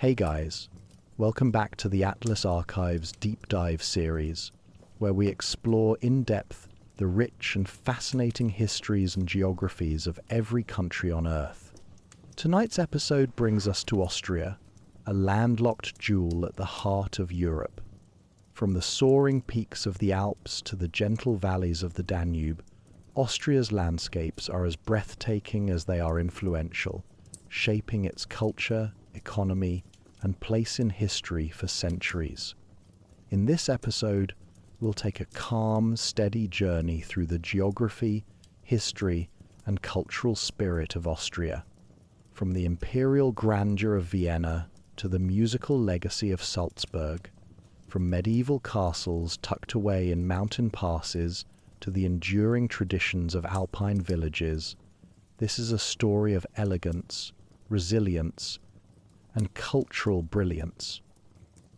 Hey guys, welcome back to the Atlas Archives Deep Dive series, where we explore in depth the rich and fascinating histories and geographies of every country on Earth. Tonight's episode brings us to Austria, a landlocked jewel at the heart of Europe. From the soaring peaks of the Alps to the gentle valleys of the Danube, Austria's landscapes are as breathtaking as they are influential, shaping its culture, economy, and place in history for centuries. In this episode, we'll take a calm, steady journey through the geography, history, and cultural spirit of Austria. From the imperial grandeur of Vienna to the musical legacy of Salzburg, from medieval castles tucked away in mountain passes to the enduring traditions of Alpine villages, this is a story of elegance, resilience, and cultural brilliance.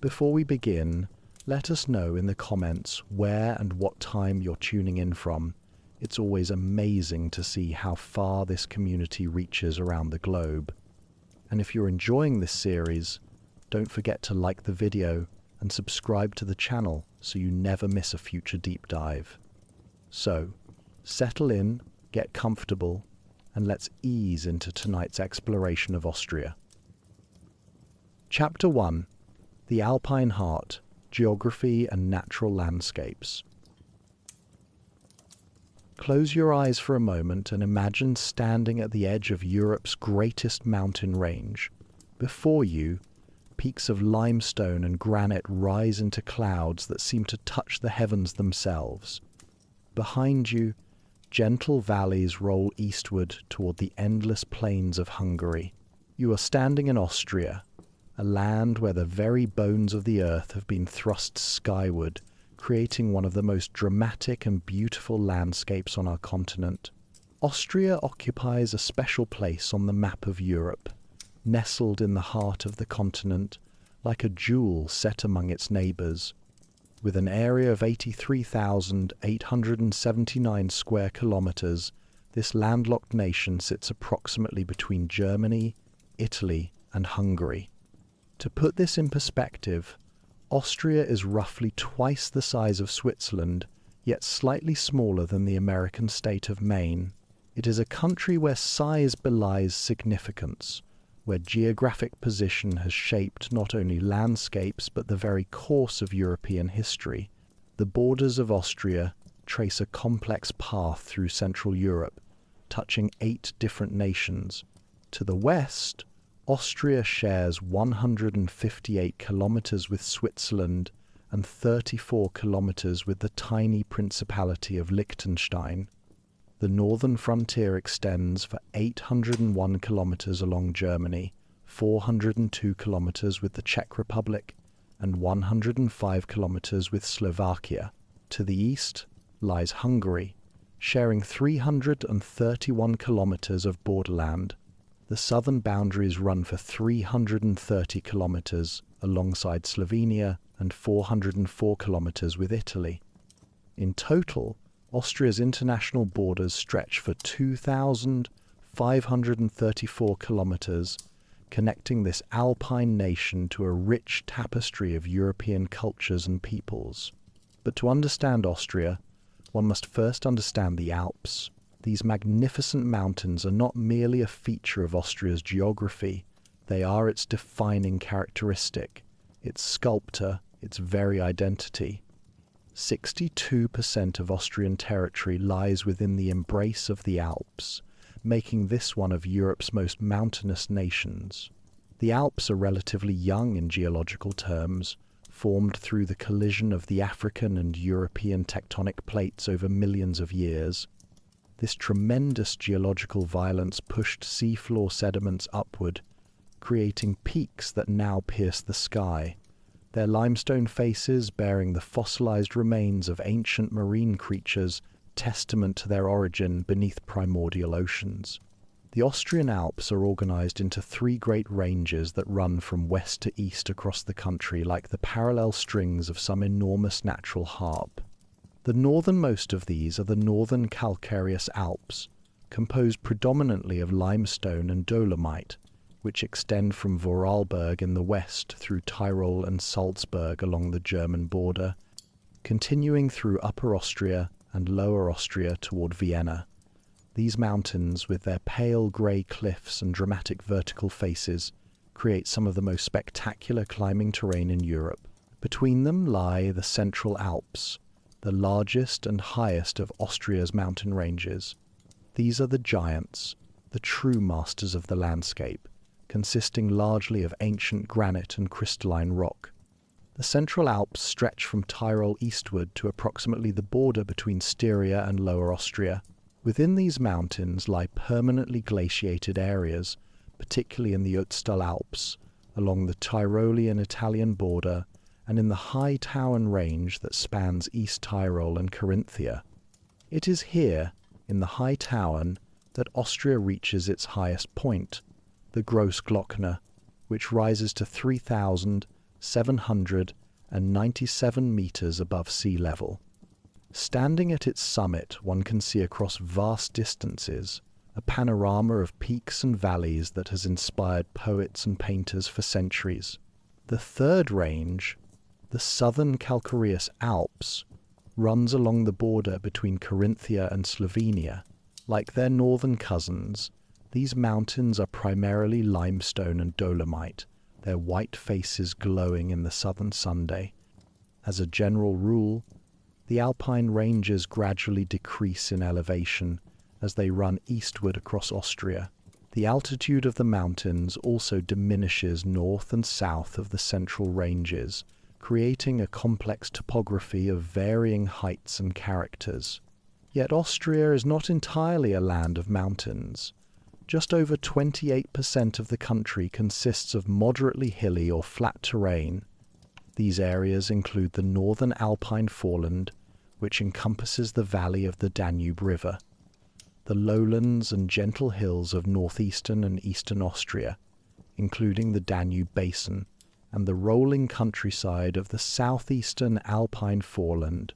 Before we begin, let us know in the comments where and what time you're tuning in from. It's always amazing to see how far this community reaches around the globe. And if you're enjoying this series, don't forget to like the video and subscribe to the channel so you never miss a future deep dive. So, settle in, get comfortable, and let's ease into tonight's exploration of Austria. Chapter 1. The Alpine Heart, Geography and Natural Landscapes. Close your eyes for a moment and imagine standing at the edge of Europe's greatest mountain range. Before you, peaks of limestone and granite rise into clouds that seem to touch the heavens themselves. Behind you, gentle valleys roll eastward toward the endless plains of Hungary. You are standing in Austria, a land where the very bones of the earth have been thrust skyward, creating one of the most dramatic and beautiful landscapes on our continent. Austria occupies a special place on the map of Europe, nestled in the heart of the continent, like a jewel set among its neighbours. With an area of 83,879 square kilometres, this landlocked nation sits approximately between Germany, Italy, and Hungary. To put this in perspective, Austria is roughly twice the size of Switzerland, yet slightly smaller than the American state of Maine. It is a country where size belies significance, where geographic position has shaped not only landscapes but the very course of European history. The borders of Austria trace a complex path through Central Europe, touching 8 different nations. To the west, Austria shares 158 kilometers with Switzerland and 34 kilometers with the tiny Principality of Liechtenstein. The northern frontier extends for 801 kilometers along Germany, 402 kilometers with the Czech Republic, and 105 kilometers with Slovakia. To the east lies Hungary, sharing 331 kilometers of borderland. The southern boundaries run for 330 kilometers alongside Slovenia and 404 kilometers with Italy. In total, Austria's international borders stretch for 2,534 kilometers, connecting this Alpine nation to a rich tapestry of European cultures and peoples. But to understand Austria, one must first understand the Alps. These magnificent mountains are not merely a feature of Austria's geography, they are its defining characteristic, its sculptor, its very identity. 62% of Austrian territory lies within the embrace of the Alps, making this one of Europe's most mountainous nations. The Alps are relatively young in geological terms, formed through the collision of the African and European tectonic plates over millions of years. This tremendous geological violence pushed seafloor sediments upward, creating peaks that now pierce the sky, their limestone faces bearing the fossilized remains of ancient marine creatures, testament to their origin beneath primordial oceans. The Austrian Alps are organized into 3 great ranges that run from west to east across the country like the parallel strings of some enormous natural harp. The northernmost of these are the Northern Calcareous Alps, composed predominantly of limestone and dolomite, which extend from Vorarlberg in the west through Tyrol and Salzburg along the German border, continuing through Upper Austria and Lower Austria toward Vienna. These mountains, with their pale grey cliffs and dramatic vertical faces, create some of the most spectacular climbing terrain in Europe. Between them lie the Central Alps, the largest and highest of Austria's mountain ranges. These are the giants, the true masters of the landscape, consisting largely of ancient granite and crystalline rock. The Central Alps stretch from Tyrol eastward to approximately the border between Styria and Lower Austria. Within these mountains lie permanently glaciated areas, particularly in the Ötztal Alps, along the Tyrolean Italian border, and in the high Tauern range that spans East Tyrol and Carinthia. It is here, in the high Tauern, that Austria reaches its highest point, the Grossglockner, which rises to 3,797 meters above sea level. Standing at its summit, one can see across vast distances a panorama of peaks and valleys that has inspired poets and painters for centuries. The third range, the southern calcareous Alps, runs along the border between Carinthia and Slovenia. Like their northern cousins, these mountains are primarily limestone and dolomite, their white faces glowing in the southern Sunday. As a general rule, the Alpine ranges gradually decrease in elevation as they run eastward across Austria. The altitude of the mountains also diminishes north and south of the central ranges, creating a complex topography of varying heights and characters. Yet Austria is not entirely a land of mountains. Just over 28% of the country consists of moderately hilly or flat terrain. These areas include the northern Alpine foreland, which encompasses the valley of the Danube River, the lowlands and gentle hills of northeastern and eastern Austria, including the Danube Basin, and the rolling countryside of the southeastern Alpine foreland.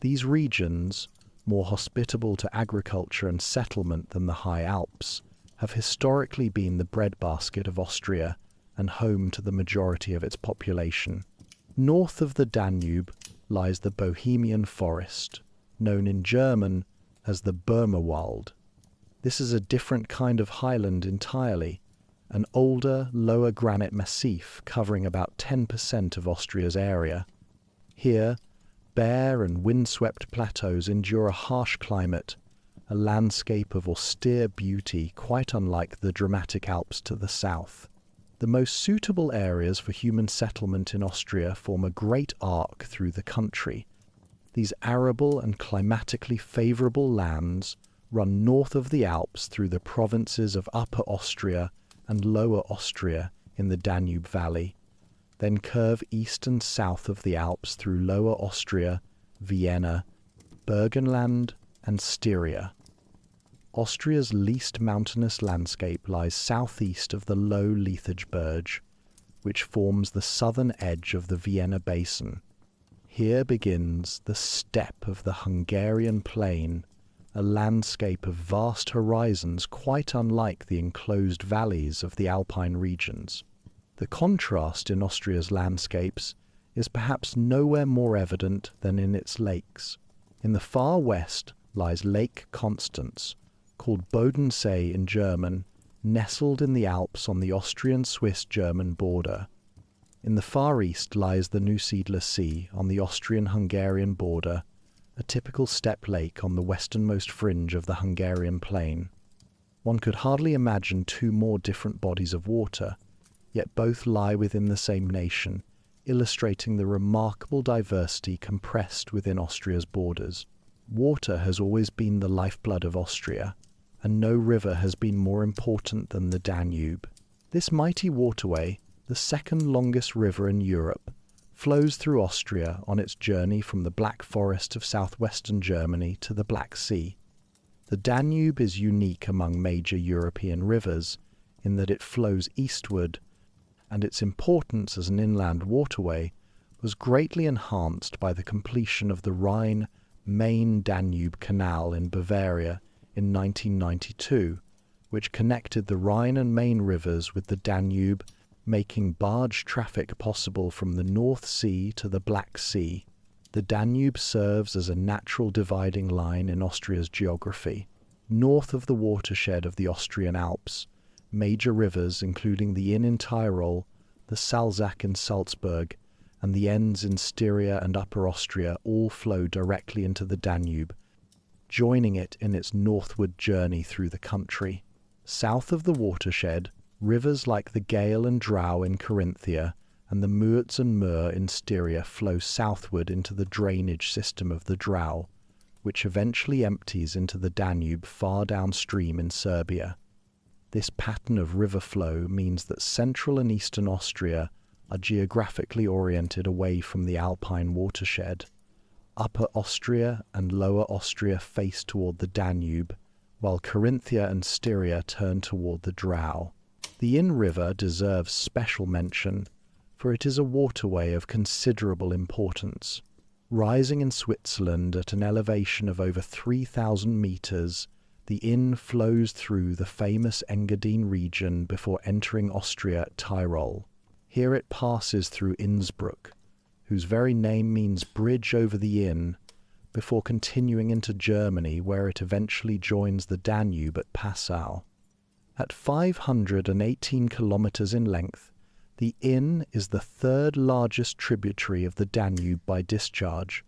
These regions, more hospitable to agriculture and settlement than the high Alps, have historically been the breadbasket of Austria and home to the majority of its population. North of the Danube lies the Bohemian forest, known in German as the Böhmerwald. This is a different kind of highland entirely, an older, lower granite massif covering about 10% of Austria's area. Here, bare and windswept plateaus endure a harsh climate, a landscape of austere beauty quite unlike the dramatic Alps to the south. The most suitable areas for human settlement in Austria form a great arc through the country. These arable and climatically favourable lands run north of the Alps through the provinces of Upper Austria and Lower Austria in the Danube Valley, then curve east and south of the Alps through Lower Austria, Vienna, Burgenland and Styria. Austria's least mountainous landscape lies southeast of the low Liethage, which forms the southern edge of the Vienna Basin. Here begins the steppe of the Hungarian plain, a landscape of vast horizons quite unlike the enclosed valleys of the Alpine regions. The contrast in Austria's landscapes is perhaps nowhere more evident than in its lakes. In the far west lies Lake Constance, called Bodensee in German, nestled in the Alps on the Austrian-Swiss-German border. In the far east lies the Neusiedler Sea on the Austrian-Hungarian border, a typical steppe lake on the westernmost fringe of the Hungarian plain. One could hardly imagine two more different bodies of water, yet both lie within the same nation, illustrating the remarkable diversity compressed within Austria's borders. Water has always been the lifeblood of Austria, and no river has been more important than the Danube. This mighty waterway, the second longest river in Europe, flows through Austria on its journey from the Black Forest of southwestern Germany to the Black Sea. The Danube is unique among major European rivers in that it flows eastward, and its importance as an inland waterway was greatly enhanced by the completion of the Rhine-Main-Danube Canal in Bavaria in 1992, which connected the Rhine and Main rivers with the Danube, making barge traffic possible from the North Sea to the Black Sea. The Danube serves as a natural dividing line in Austria's geography. North of the watershed of the Austrian Alps, major rivers including the Inn in Tyrol, the Salzach in Salzburg, and the Enns in Styria and Upper Austria all flow directly into the Danube, joining it in its northward journey through the country. South of the watershed, rivers like the Gael and Drau in Carinthia and the Meurthe and Mur in Styria flow southward into the drainage system of the Drau, which eventually empties into the Danube far downstream in Serbia. This pattern of river flow means that central and eastern Austria are geographically oriented away from the Alpine watershed. Upper Austria and Lower Austria face toward the Danube, while Carinthia and Styria turn toward the Drau. The Inn River deserves special mention, for it is a waterway of considerable importance. Rising in Switzerland at an elevation of over 3,000 meters, the Inn flows through the famous Engadine region before entering Austria at Tyrol. Here it passes through Innsbruck, whose very name means bridge over the Inn, before continuing into Germany, where it eventually joins the Danube at Passau. At 518 kilometers in length, the Inn is the third largest tributary of the Danube by discharge,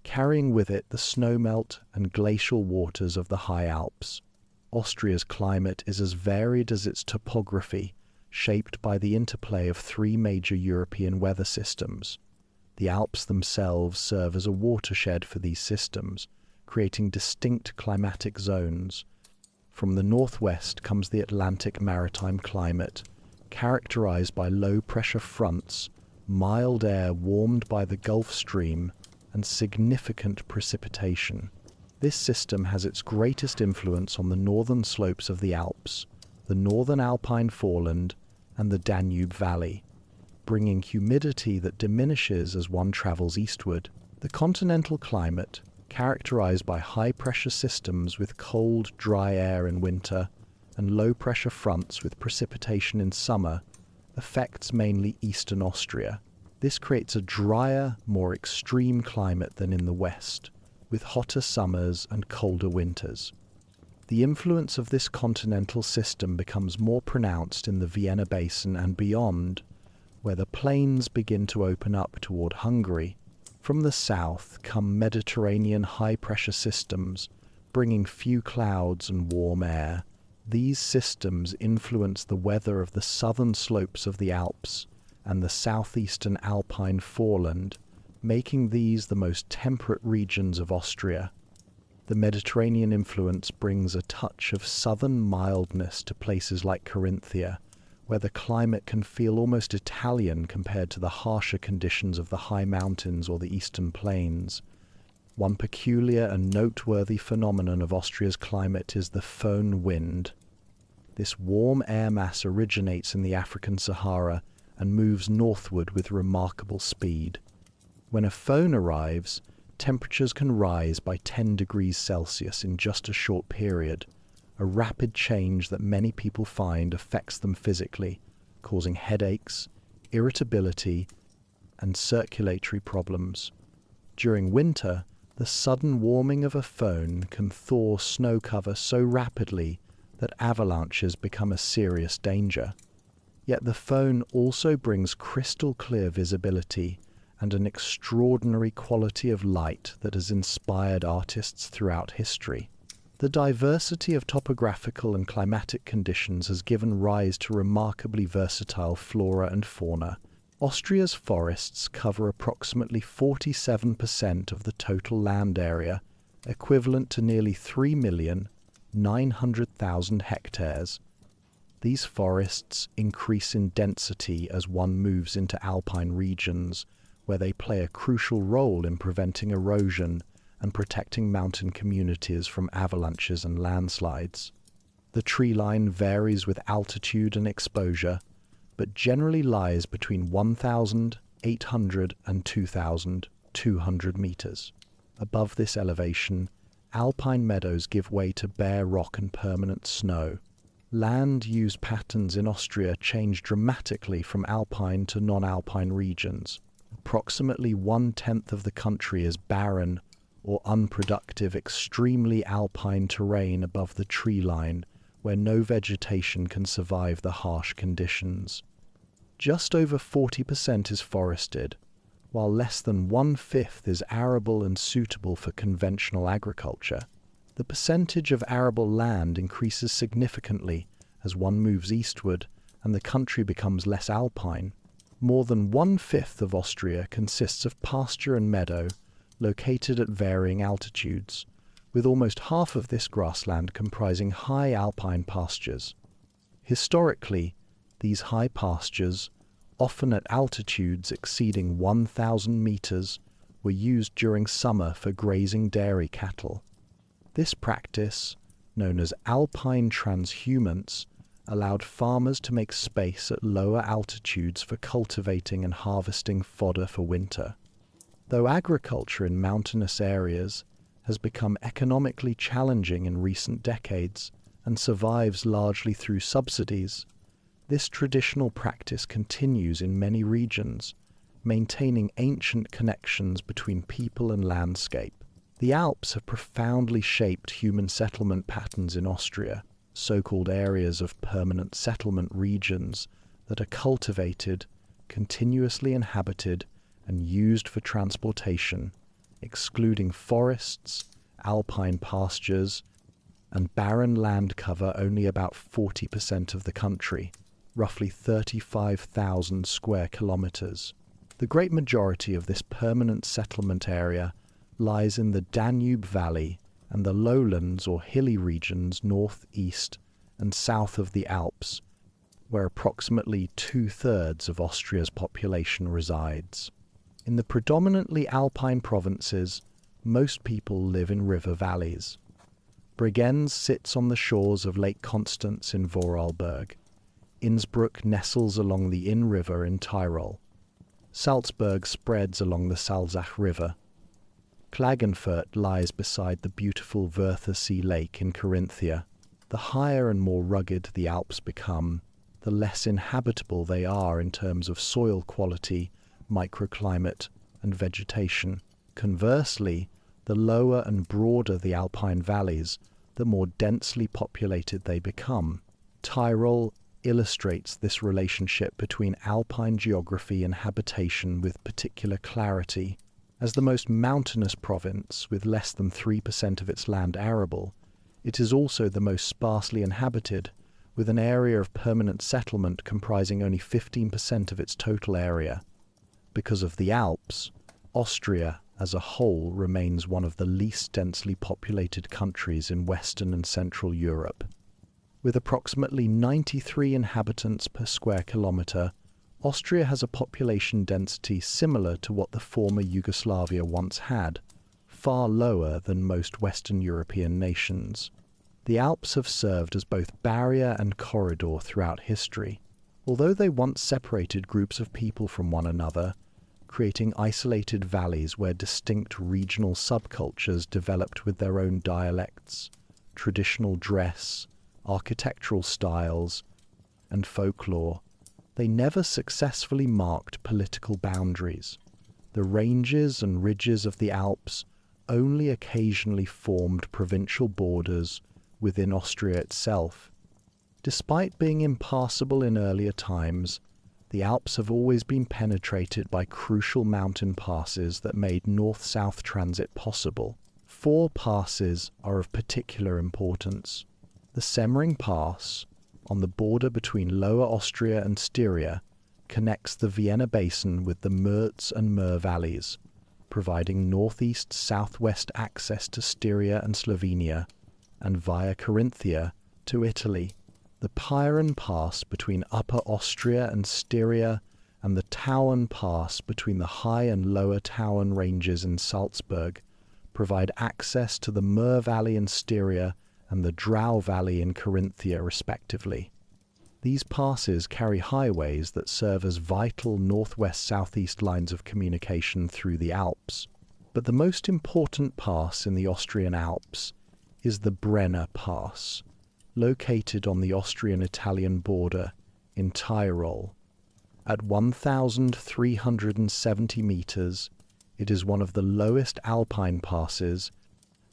carrying with it the snowmelt and glacial waters of the high Alps. Austria's climate is as varied as its topography, shaped by the interplay of three major European weather systems. The Alps themselves serve as a watershed for these systems, creating distinct climatic zones. From the northwest comes the Atlantic maritime climate, characterized by low-pressure fronts, mild air warmed by the Gulf Stream, and significant precipitation. This system has its greatest influence on the northern slopes of the Alps, the northern Alpine foreland, and the Danube Valley, bringing humidity that diminishes as one travels eastward. The continental climate, characterized by high-pressure systems with cold, dry air in winter and low-pressure fronts with precipitation in summer, affects mainly eastern Austria. This creates a drier, more extreme climate than in the west, with hotter summers and colder winters. The influence of this continental system becomes more pronounced in the Vienna basin and beyond, where the plains begin to open up toward Hungary. From the south come Mediterranean high-pressure systems, bringing few clouds and warm air. These systems influence the weather of the southern slopes of the Alps and the southeastern Alpine foreland, making these the most temperate regions of Austria. The Mediterranean influence brings a touch of southern mildness to places like Carinthia, where the climate can feel almost Italian compared to the harsher conditions of the high mountains or the eastern plains. One peculiar and noteworthy phenomenon of Austria's climate is the Föhn wind. This warm air mass originates in the African Sahara and moves northward with remarkable speed. When a Föhn arrives, temperatures can rise by 10 degrees Celsius in just a short period, a rapid change that many people find affects them physically, causing headaches, irritability, and circulatory problems. During winter, the sudden warming of a Föhn can thaw snow cover so rapidly that avalanches become a serious danger. Yet the Föhn also brings crystal clear visibility and an extraordinary quality of light that has inspired artists throughout history. The diversity of topographical and climatic conditions has given rise to remarkably versatile flora and fauna. Austria's forests cover approximately 47% of the total land area, equivalent to nearly 3,900,000 hectares. These forests increase in density as one moves into alpine regions, where they play a crucial role in preventing erosion and protecting mountain communities from avalanches and landslides. The tree line varies with altitude and exposure, but generally lies between 1,800 and 2,200 meters. Above this elevation, alpine meadows give way to bare rock and permanent snow. Land use patterns in Austria change dramatically from alpine to non-alpine regions. Approximately 1/10 of the country is barren or unproductive, extremely alpine terrain above the tree line, where no vegetation can survive the harsh conditions. Just over 40% is forested, while less than 1/5 is arable and suitable for conventional agriculture. The percentage of arable land increases significantly as one moves eastward and the country becomes less alpine. More than 1/5 of Austria consists of pasture and meadow located at varying altitudes, with almost half of this grassland comprising high alpine pastures. Historically, these high pastures, often at altitudes exceeding 1,000 meters, were used during summer for grazing dairy cattle. This practice, known as Alpine transhumance, allowed farmers to make space at lower altitudes for cultivating and harvesting fodder for winter. Though agriculture in mountainous areas has become economically challenging in recent decades and survives largely through subsidies, this traditional practice continues in many regions, maintaining ancient connections between people and landscape. The Alps have profoundly shaped human settlement patterns in Austria, so-called areas of permanent settlement regions that are cultivated, continuously inhabited, and used for transportation, excluding forests, alpine pastures, and barren land cover only about 40% of the country, roughly 35,000 square kilometers. The great majority of this permanent settlement area lies in the Danube Valley and the lowlands or hilly regions north, east, and south of the Alps, where approximately 2/3 of Austria's population resides. In the predominantly alpine provinces, most people live in river valleys. Bregenz sits on the shores of Lake Constance in Vorarlberg. Innsbruck nestles along the Inn River in Tyrol. Salzburg spreads along the Salzach River. Klagenfurt lies beside the beautiful Wörthersee Lake in Carinthia. The higher and more rugged the Alps become, the less inhabitable they are in terms of soil quality, microclimate, and vegetation. Conversely, the lower and broader the alpine valleys, the more densely populated they become. Tyrol illustrates this relationship between alpine geography and habitation with particular clarity. As the most mountainous province, with less than 3% of its land arable, it is also the most sparsely inhabited, with an area of permanent settlement comprising only 15% of its total area. Because of the Alps, Austria as a whole remains one of the least densely populated countries in Western and Central Europe. With approximately 93 inhabitants per square kilometre, Austria has a population density similar to what the former Yugoslavia once had, far lower than most Western European nations. The Alps have served as both barrier and corridor throughout history. Although they once separated groups of people from one another, creating isolated valleys where distinct regional subcultures developed with their own dialects, traditional dress, architectural styles, and folklore, they never successfully marked political boundaries. The ranges and ridges of the Alps only occasionally formed provincial borders within Austria itself. Despite being impassable in earlier times, the Alps have always been penetrated by crucial mountain passes that made north-south transit possible. 4 passes are of particular importance. The Semmering Pass, on the border between Lower Austria and Styria, connects the Vienna basin with the Meurz and Mur valleys, providing northeast-southwest access to Styria and Slovenia, and via Carinthia to Italy. The Piron Pass between Upper Austria and Styria, and the Tauern Pass between the High and Lower Tauern ranges in Salzburg, provide access to the Mur Valley in Styria and the Drau Valley in Carinthia, respectively. These passes carry highways that serve as vital northwest-southeast lines of communication through the Alps. But the most important pass in the Austrian Alps is the Brenner Pass. located on the Austrian-Italian border in Tyrol. At 1,370 meters, it is one of the lowest Alpine passes,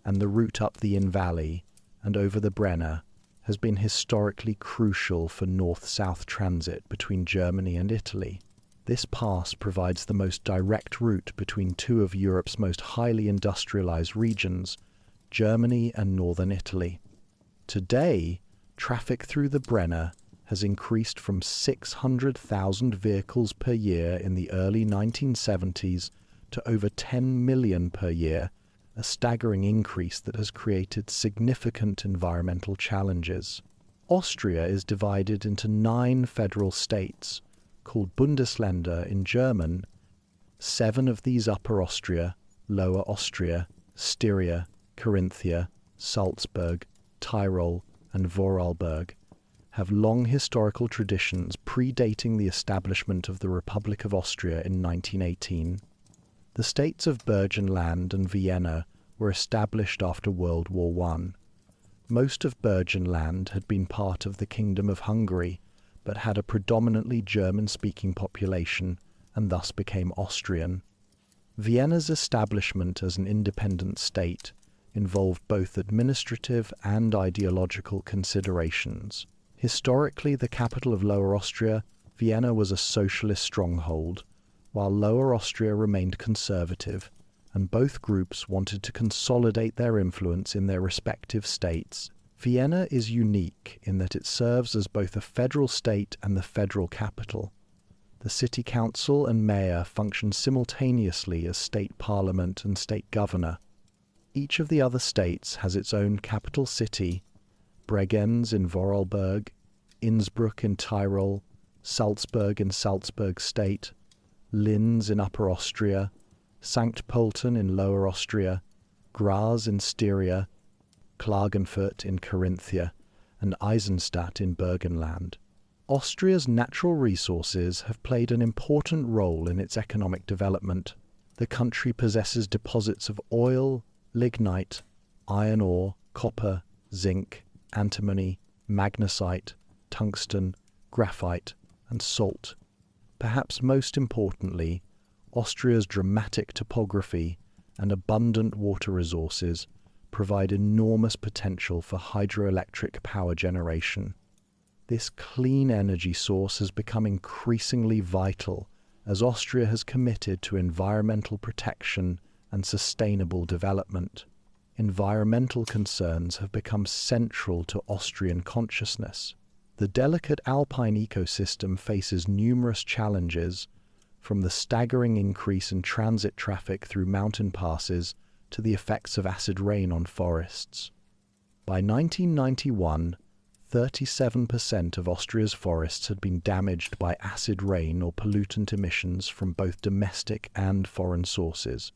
and the route up the Inn Valley and over the Brenner has been historically crucial for north-south transit between Germany and Italy. This pass provides the most direct route between two of Europe's most highly industrialized regions, Germany and northern Italy. Today, traffic through the Brenner has increased from 600,000 vehicles per year in the early 1970s to over 10 million per year, a staggering increase that has created significant environmental challenges. Austria is divided into 9 federal states, called Bundesländer in German. 7 of these Upper Austria, Lower Austria, Styria, Carinthia, Salzburg, Tyrol, and Vorarlberg have long historical traditions predating the establishment of the Republic of Austria in 1918. The states of Burgenland and Vienna were established after World War I. Most of Burgenland had been part of the Kingdom of Hungary, but had a predominantly German-speaking population and thus became Austrian. Vienna's establishment as an independent state involved both administrative and ideological considerations. Historically, the capital of Lower Austria, Vienna was a socialist stronghold, while Lower Austria remained conservative, and both groups wanted to consolidate their influence in their respective states. Vienna is unique in that it serves as both a federal state and the federal capital. The city council and mayor function simultaneously as state parliament and state governor. Each of the other states has its own capital city: Bregenz in Vorarlberg, Innsbruck in Tyrol, Salzburg in Salzburg State, Linz in Upper Austria, Sankt Pölten in Lower Austria, Graz in Styria, Klagenfurt in Carinthia, and Eisenstadt in Burgenland. Austria's natural resources have played an important role in its economic development. The country possesses deposits of oil, lignite, iron ore, copper, zinc, antimony, magnesite, tungsten, graphite, and salt. Perhaps most importantly, Austria's dramatic topography and abundant water resources provide enormous potential for hydroelectric power generation. This clean energy source has become increasingly vital as Austria has committed to environmental protection and sustainable development. Environmental concerns have become central to Austrian consciousness. The delicate Alpine ecosystem faces numerous challenges, from the staggering increase in transit traffic through mountain passes to the effects of acid rain on forests. By 1991, 37% of Austria's forests had been damaged by acid rain or pollutant emissions from both domestic and foreign sources.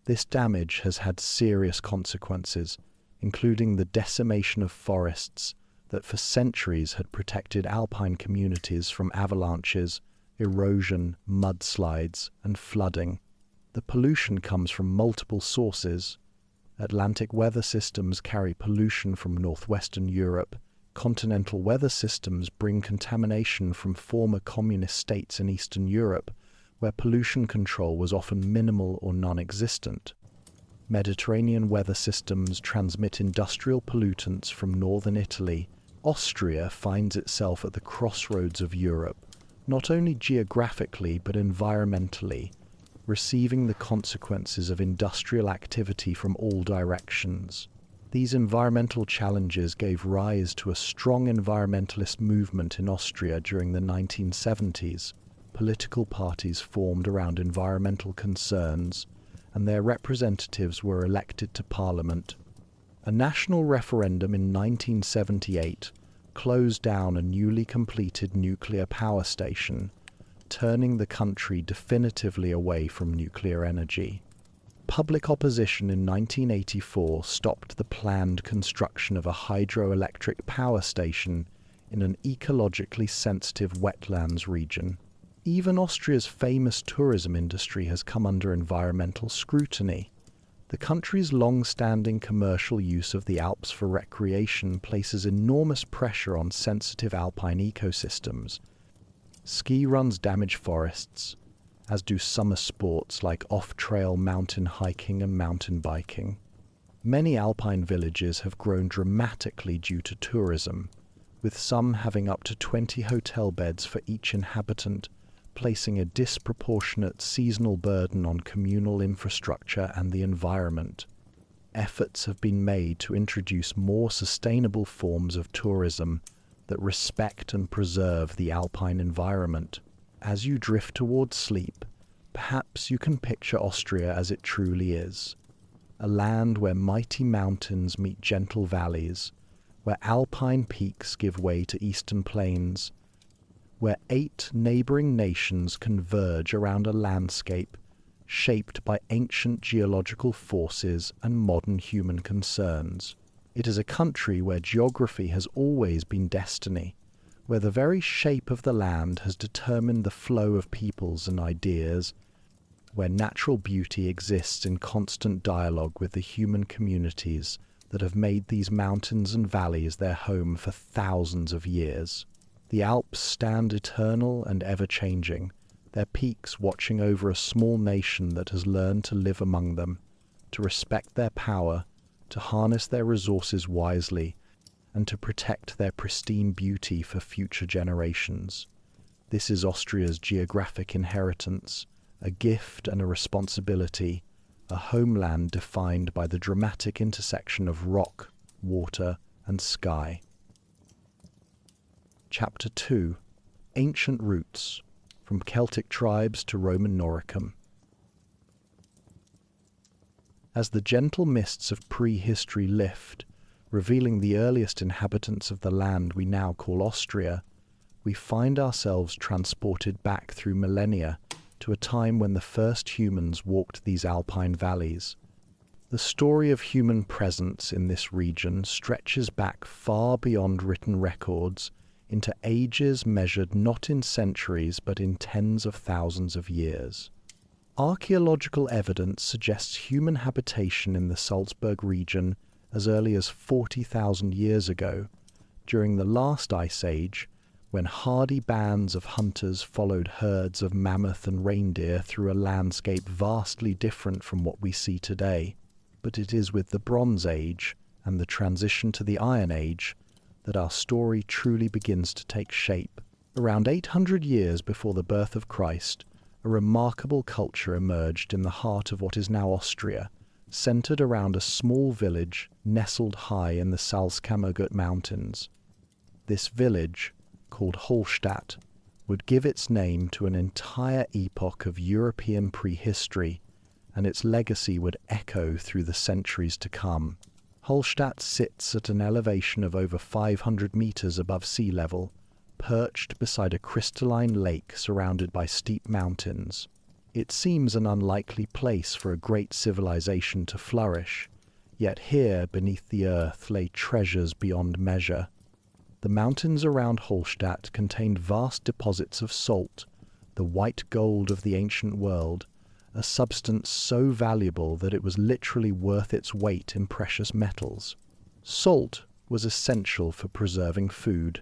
This damage has had serious consequences, including the decimation of forests that for centuries had protected Alpine communities from avalanches, erosion, mudslides, and flooding. The pollution comes from multiple sources. Atlantic weather systems carry pollution from northwestern Europe. Continental weather systems bring contamination from former communist states in Eastern Europe, where pollution control was often minimal or non-existent. Mediterranean weather systems transmit industrial pollutants from northern Italy. Austria finds itself at the crossroads of Europe, not only geographically but environmentally, receiving the consequences of industrial activity from all directions. These environmental challenges gave rise to a strong environmentalist movement in Austria during the 1970s. Political parties formed around environmental concerns, and their representatives were elected to parliament. A national referendum in 1978 closed down a newly completed nuclear power station, turning the country definitively away from nuclear energy. Public opposition in 1984 stopped the planned construction of a hydroelectric power station in an ecologically sensitive wetlands region. Even Austria's famous tourism industry has come under environmental scrutiny. The country's long-standing commercial use of the Alps for recreation places enormous pressure on sensitive alpine ecosystems. Ski runs damage forests, as do summer sports like off-trail mountain hiking and mountain biking. Many alpine villages have grown dramatically due to tourism, with some having up to 20 hotel beds for each inhabitant, placing a disproportionate seasonal burden on communal infrastructure and the environment. Efforts have been made to introduce more sustainable forms of tourism that respect and preserve the alpine environment. As you drift towards sleep, perhaps you can picture Austria as it truly is, a land where mighty mountains meet gentle valleys, where alpine peaks give way to eastern plains, where 8 neighbouring nations converge around a landscape shaped by ancient geological forces and modern human concerns. It is a country where geography has always been destiny, where the very shape of the land has determined the flow of peoples and ideas, where natural beauty exists in constant dialogue with the human communities that have made these mountains and valleys their home for thousands of years. The Alps stand eternal and ever-changing, their peaks watching over a small nation that has learned to live among them, to respect their power, to harness their resources wisely, and to protect their pristine beauty for future generations. This is Austria's geographic inheritance, a gift and a responsibility, a homeland defined by the dramatic intersection of rock, water, and sky. Chapter 2. Ancient Roots, from Celtic Tribes to Roman Noricum. As the gentle mists of prehistory lift, revealing the earliest inhabitants of the land we now call Austria, we find ourselves transported back through millennia to a time when the first humans walked these alpine valleys. The story of human presence in this region stretches back far beyond written records into ages measured not in centuries but in tens of thousands of years. Archaeological evidence suggests human habitation in the Salzburg region as early as 40,000 years ago, during the last ice age, when hardy bands of hunters followed herds of mammoth and reindeer through a landscape vastly different from what we see today. But it is with the Bronze Age and the transition to the Iron Age that our story truly begins to take shape. Around 800 years before the birth of Christ, a remarkable culture emerged in the heart of what is now Austria, centered around a small village nestled high in the Salzkammergut Mountains. This village, called Hallstatt, would give its name to an entire epoch of European prehistory, and its legacy would echo through the centuries to come. Hallstatt sits at an elevation of over 500 meters above sea level, perched beside a crystalline lake surrounded by steep mountains. It seems an unlikely place for a great civilization to flourish, yet here beneath the earth lay treasures beyond measure. The mountains around Hallstatt contained vast deposits of salt, the white gold of the ancient world, a substance so valuable that it was literally worth its weight in precious metals. Salt was essential for preserving food,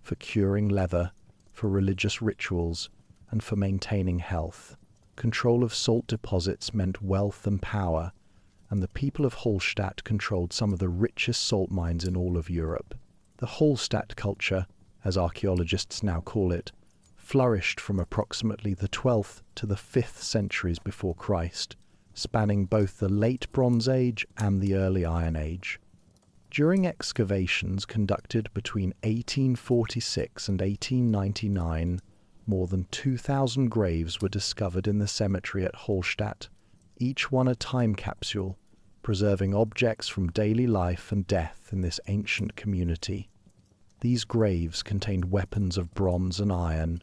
for curing leather, for religious rituals, and for maintaining health. Control of salt deposits meant wealth and power, and the people of Hallstatt controlled some of the richest salt mines in all of Europe. The Hallstatt culture, as archaeologists now call it, flourished from approximately the 12th to the 5th centuries before Christ, spanning both the late Bronze Age and the early Iron Age. During excavations conducted between 1846 and 1899, more than 2,000 graves were discovered in the cemetery at Hallstatt, each one a time capsule, preserving objects from daily life and death in this ancient community. These graves contained weapons of bronze and iron,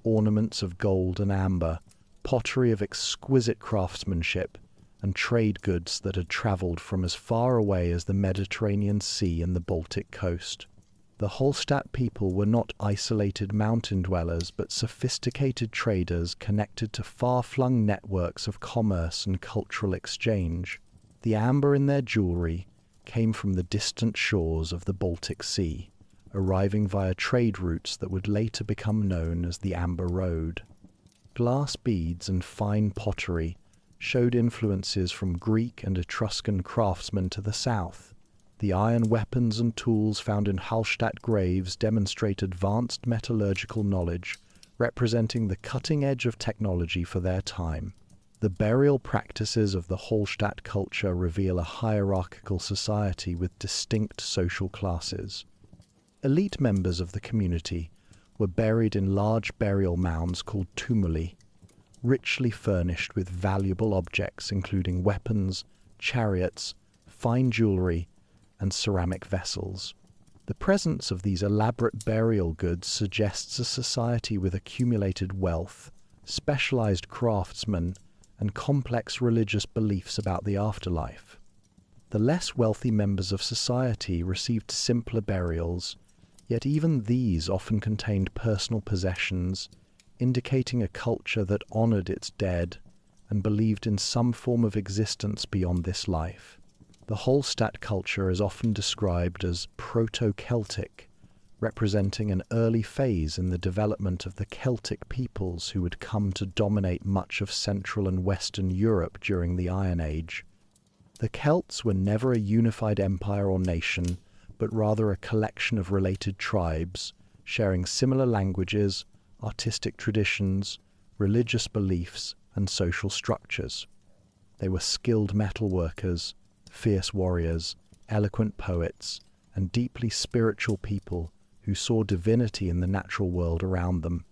ornaments of gold and amber, pottery of exquisite craftsmanship, and trade goods that had travelled from as far away as the Mediterranean Sea and the Baltic coast. The Hallstatt people were not isolated mountain dwellers, but sophisticated traders connected to far-flung networks of commerce and cultural exchange. The amber in their jewelry came from the distant shores of the Baltic Sea, arriving via trade routes that would later become known as the Amber Road. Glass beads and fine pottery showed influences from Greek and Etruscan craftsmen to the south. The iron weapons and tools found in Hallstatt graves demonstrate advanced metallurgical knowledge, representing the cutting edge of technology for their time. The burial practices of the Hallstatt culture reveal a hierarchical society with distinct social classes. Elite members of the community were buried in large burial mounds called tumuli, richly furnished with valuable objects including weapons, chariots, fine jewelry, and ceramic vessels. The presence of these elaborate burial goods suggests a society with accumulated wealth, specialized craftsmen, and complex religious beliefs about the afterlife. The less wealthy members of society received simpler burials, yet even these often contained personal possessions, indicating a culture that honored its dead and believed in some form of existence beyond this life. The Hallstatt culture is often described as proto-Celtic, representing an early phase in the development of the Celtic peoples who would come to dominate much of Central and Western Europe during the Iron Age. The Celts were never a unified empire or nation, but rather a collection of related tribes, sharing similar languages, artistic traditions, religious beliefs, and social structures. They were skilled metalworkers, fierce warriors, eloquent poets, and deeply spiritual people who saw divinity in the natural world around them.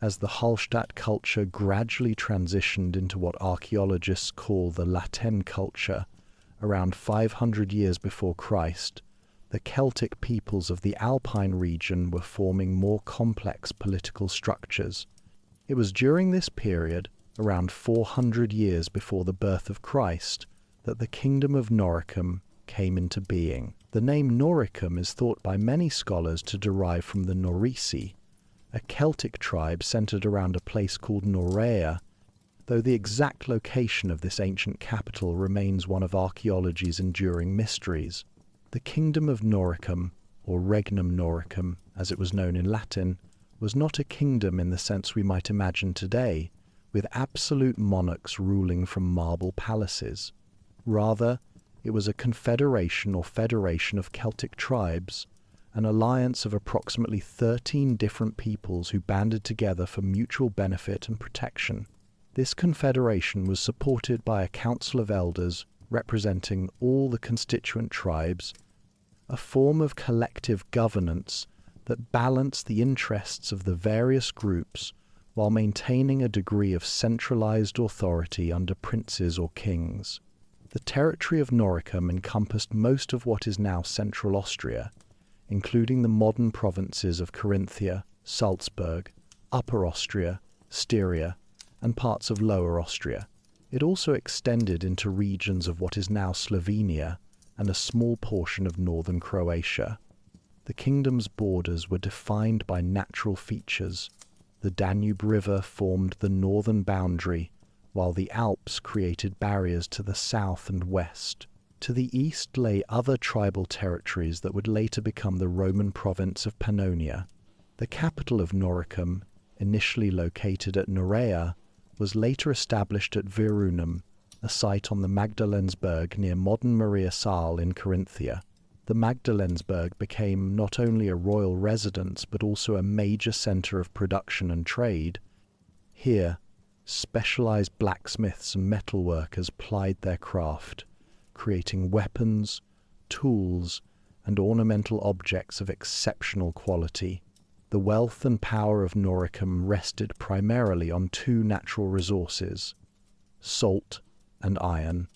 As the Hallstatt culture gradually transitioned into what archaeologists call the Latin culture, around 500 years before Christ, the Celtic peoples of the Alpine region were forming more complex political structures. It was during this period, around 400 years before the birth of Christ, that the kingdom of Noricum came into being. The name Noricum is thought by many scholars to derive from the Norici, a Celtic tribe centered around a place called Norea, though the exact location of this ancient capital remains one of archaeology's enduring mysteries. The kingdom of Noricum, or Regnum Noricum, as it was known in Latin, was not a kingdom in the sense we might imagine today, with absolute monarchs ruling from marble palaces. Rather, it was a confederation or federation of Celtic tribes, an alliance of approximately 13 different peoples who banded together for mutual benefit and protection. This confederation was supported by a council of elders representing all the constituent tribes, a form of collective governance that balanced the interests of the various groups while maintaining a degree of centralized authority under princes or kings. The territory of Noricum encompassed most of what is now Central Austria, including the modern provinces of Carinthia, Salzburg, Upper Austria, Styria, and parts of Lower Austria. It also extended into regions of what is now Slovenia and a small portion of northern Croatia. The kingdom's borders were defined by natural features. The Danube River formed the northern boundary, while the Alps created barriers to the south and west. To the east lay other tribal territories that would later become the Roman province of Pannonia. The capital of Noricum, initially located at Norea, was later established at Virunum, a site on the Magdalensberg near modern Maria Saal in Carinthia. The Magdalensberg became not only a royal residence but also a major center of production and trade. Here, specialized blacksmiths and metalworkers plied their craft, creating weapons, tools, and ornamental objects of exceptional quality. The wealth and power of Noricum rested primarily on two natural resources, salt and iron.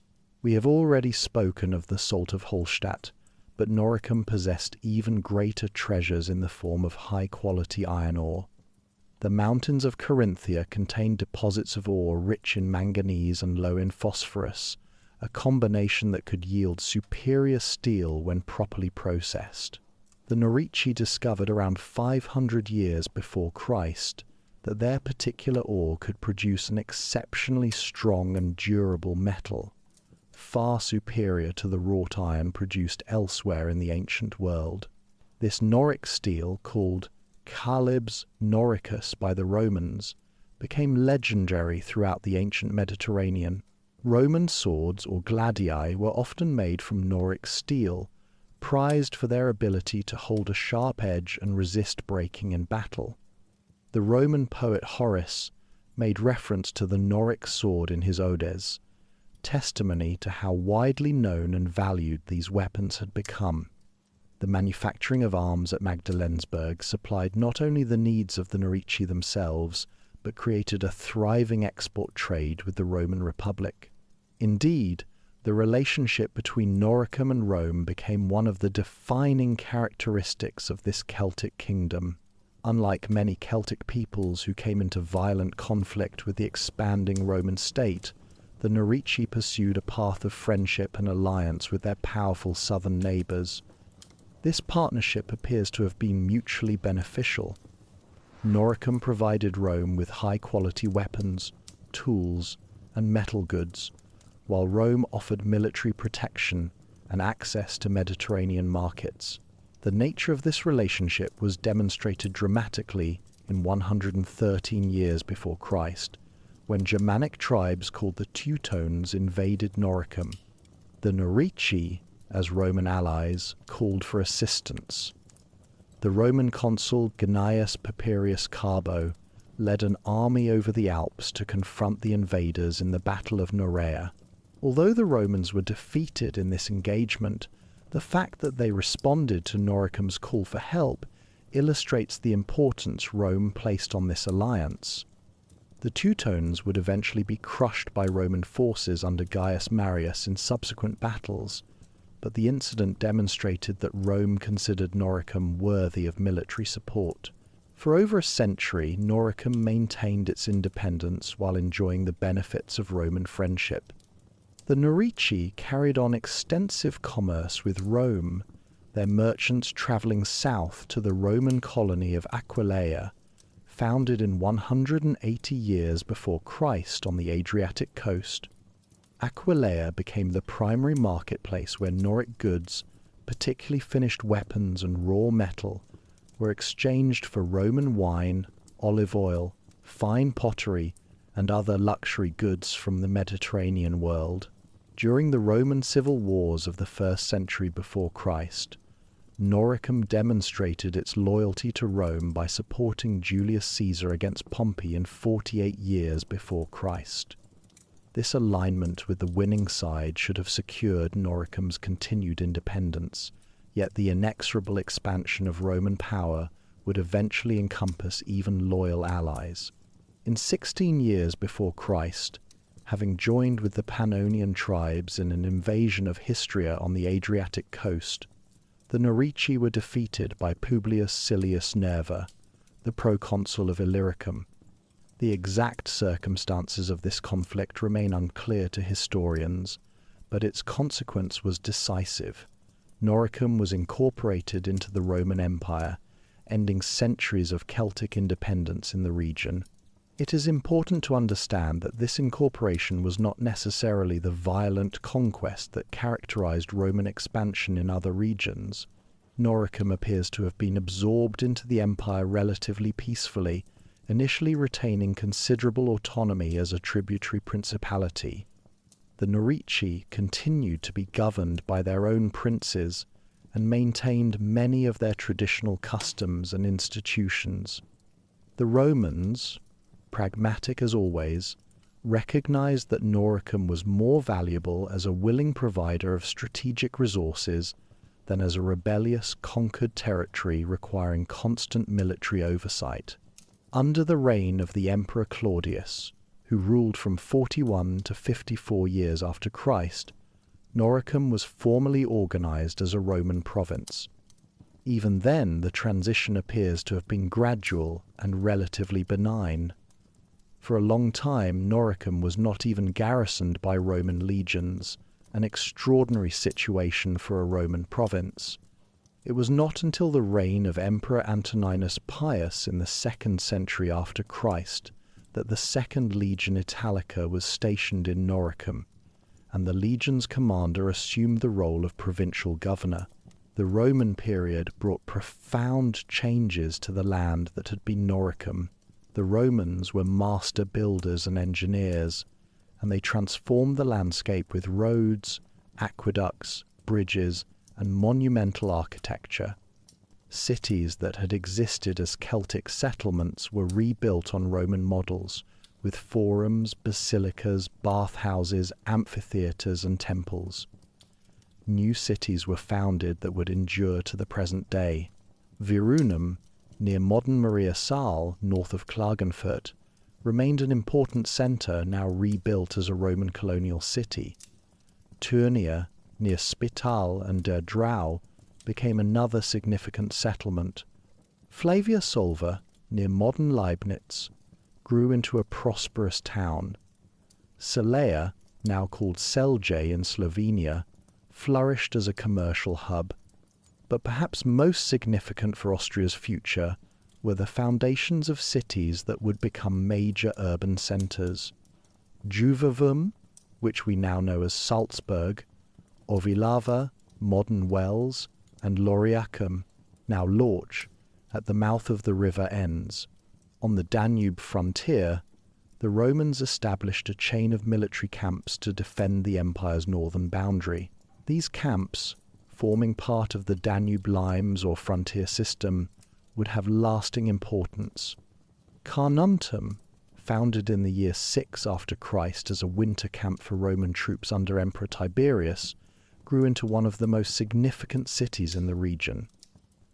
We have already spoken of the salt of Hallstatt, but Noricum possessed even greater treasures in the form of high-quality iron ore. The mountains of Carinthia contained deposits of ore rich in manganese and low in phosphorus, a combination that could yield superior steel when properly processed. The Norici discovered around 500 years before Christ that their particular ore could produce an exceptionally strong and durable metal. far superior to the wrought iron produced elsewhere in the ancient world. This Noric steel, called Calibs Noricus by the Romans, became legendary throughout the ancient Mediterranean. Roman swords, or gladii, were often made from Noric steel, prized for their ability to hold a sharp edge and resist breaking in battle. The Roman poet Horace made reference to the Noric sword in his Odes, testimony to how widely known and valued these weapons had become. The manufacturing of arms at Magdalensburg supplied not only the needs of the Norici themselves, but created a thriving export trade with the Roman Republic. Indeed, the relationship between Noricum and Rome became one of the defining characteristics of this Celtic kingdom. Unlike many Celtic peoples who came into violent conflict with the expanding Roman state, the Norici pursued a path of friendship and alliance with their powerful southern neighbours. This partnership appears to have been mutually beneficial. Noricum provided Rome with high-quality weapons, tools, and metal goods, while Rome offered military protection and access to Mediterranean markets. The nature of this relationship was demonstrated dramatically in 113 years before Christ, when Germanic tribes called the Teutones invaded Noricum. The Norici, as Roman allies, called for assistance. The Roman consul Gnaeus Papirius Carbo led an army over the Alps to confront the invaders in the Battle of Norea. Although the Romans were defeated in this engagement, the fact that they responded to Noricum's call for help illustrates the importance Rome placed on this alliance. The Teutones would eventually be crushed by Roman forces under Gaius Marius in subsequent battles, but the incident demonstrated that Rome considered Noricum worthy of military support. For over a century, Noricum maintained its independence while enjoying the benefits of Roman friendship. The Norici carried on extensive commerce with Rome, their merchants travelling south to the Roman colony of Aquileia, founded in 180 years before Christ on the Adriatic coast. Aquileia became the primary marketplace where Noric goods, particularly finished weapons and raw metal, were exchanged for Roman wine, olive oil, fine pottery, and other luxury goods from the Mediterranean world. During the Roman civil wars of the 1st century before Christ, Noricum demonstrated its loyalty to Rome by supporting Julius Caesar against Pompey in 48 years before Christ. This alignment with the winning side should have secured Noricum's continued independence, yet the inexorable expansion of Roman power would eventually encompass even loyal allies. In 16 years before Christ, having joined with the Pannonian tribes in an invasion of Histria on the Adriatic coast, the Norici were defeated by Publius Silius Nerva, the proconsul of Illyricum. The exact circumstances of this conflict remain unclear to historians, but its consequence was decisive. Noricum was incorporated into the Roman Empire, ending centuries of Celtic independence in the region. It is important to understand that this incorporation was not necessarily the violent conquest that characterized Roman expansion in other regions. Noricum appears to have been absorbed into the empire relatively peacefully, initially retaining considerable autonomy as a tributary principality. The Norici continued to be governed by their own princes and maintained many of their traditional customs and institutions. The Romans, pragmatic as always, recognized that Noricum was more valuable as a willing provider of strategic resources than as a rebellious, conquered territory requiring constant military oversight. Under the reign of the Emperor Claudius, who ruled from 41 to 54 years after Christ, Noricum was formally organized as a Roman province. Even then, the transition appears to have been gradual and relatively benign. For a long time, Noricum was not even garrisoned by Roman legions, an extraordinary situation for a Roman province. It was not until the reign of Emperor Antoninus Pius in the 2nd century after Christ that the 2nd Legion Italica was stationed in Noricum. and the legion's commander assumed the role of provincial governor. The Roman period brought profound changes to the land that had been Noricum. The Romans were master builders and engineers, and they transformed the landscape with roads, aqueducts, bridges, and monumental architecture. Cities that had existed as Celtic settlements were rebuilt on Roman models, with forums, basilicas, bathhouses, amphitheatres, and temples. New cities were founded that would endure to the present day. Virunum, near modern Maria Saal, north of Klagenfurt, remained an important centre now rebuilt as a Roman colonial city. Turnia, near Spital and Der Drau, became another significant settlement. Flavia Solva, near modern Leibnitz, grew into a prosperous town. Celea, now called Celje in Slovenia, flourished as a commercial hub. But perhaps most significant for Austria's future were the foundations of cities that would become major urban centres. Juvavum, which we now know as Salzburg, Ovilava, modern Wells, and Lauriacum, now Lorch, at the mouth of the river Enns. On the Danube frontier, the Romans established a chain of military camps to defend the empire's northern boundary. These camps, forming part of the Danube limes or frontier system, would have lasting importance. Carnuntum, founded in the year 6 after Christ as a winter camp for Roman troops under Emperor Tiberius, grew into one of the most significant cities in the region.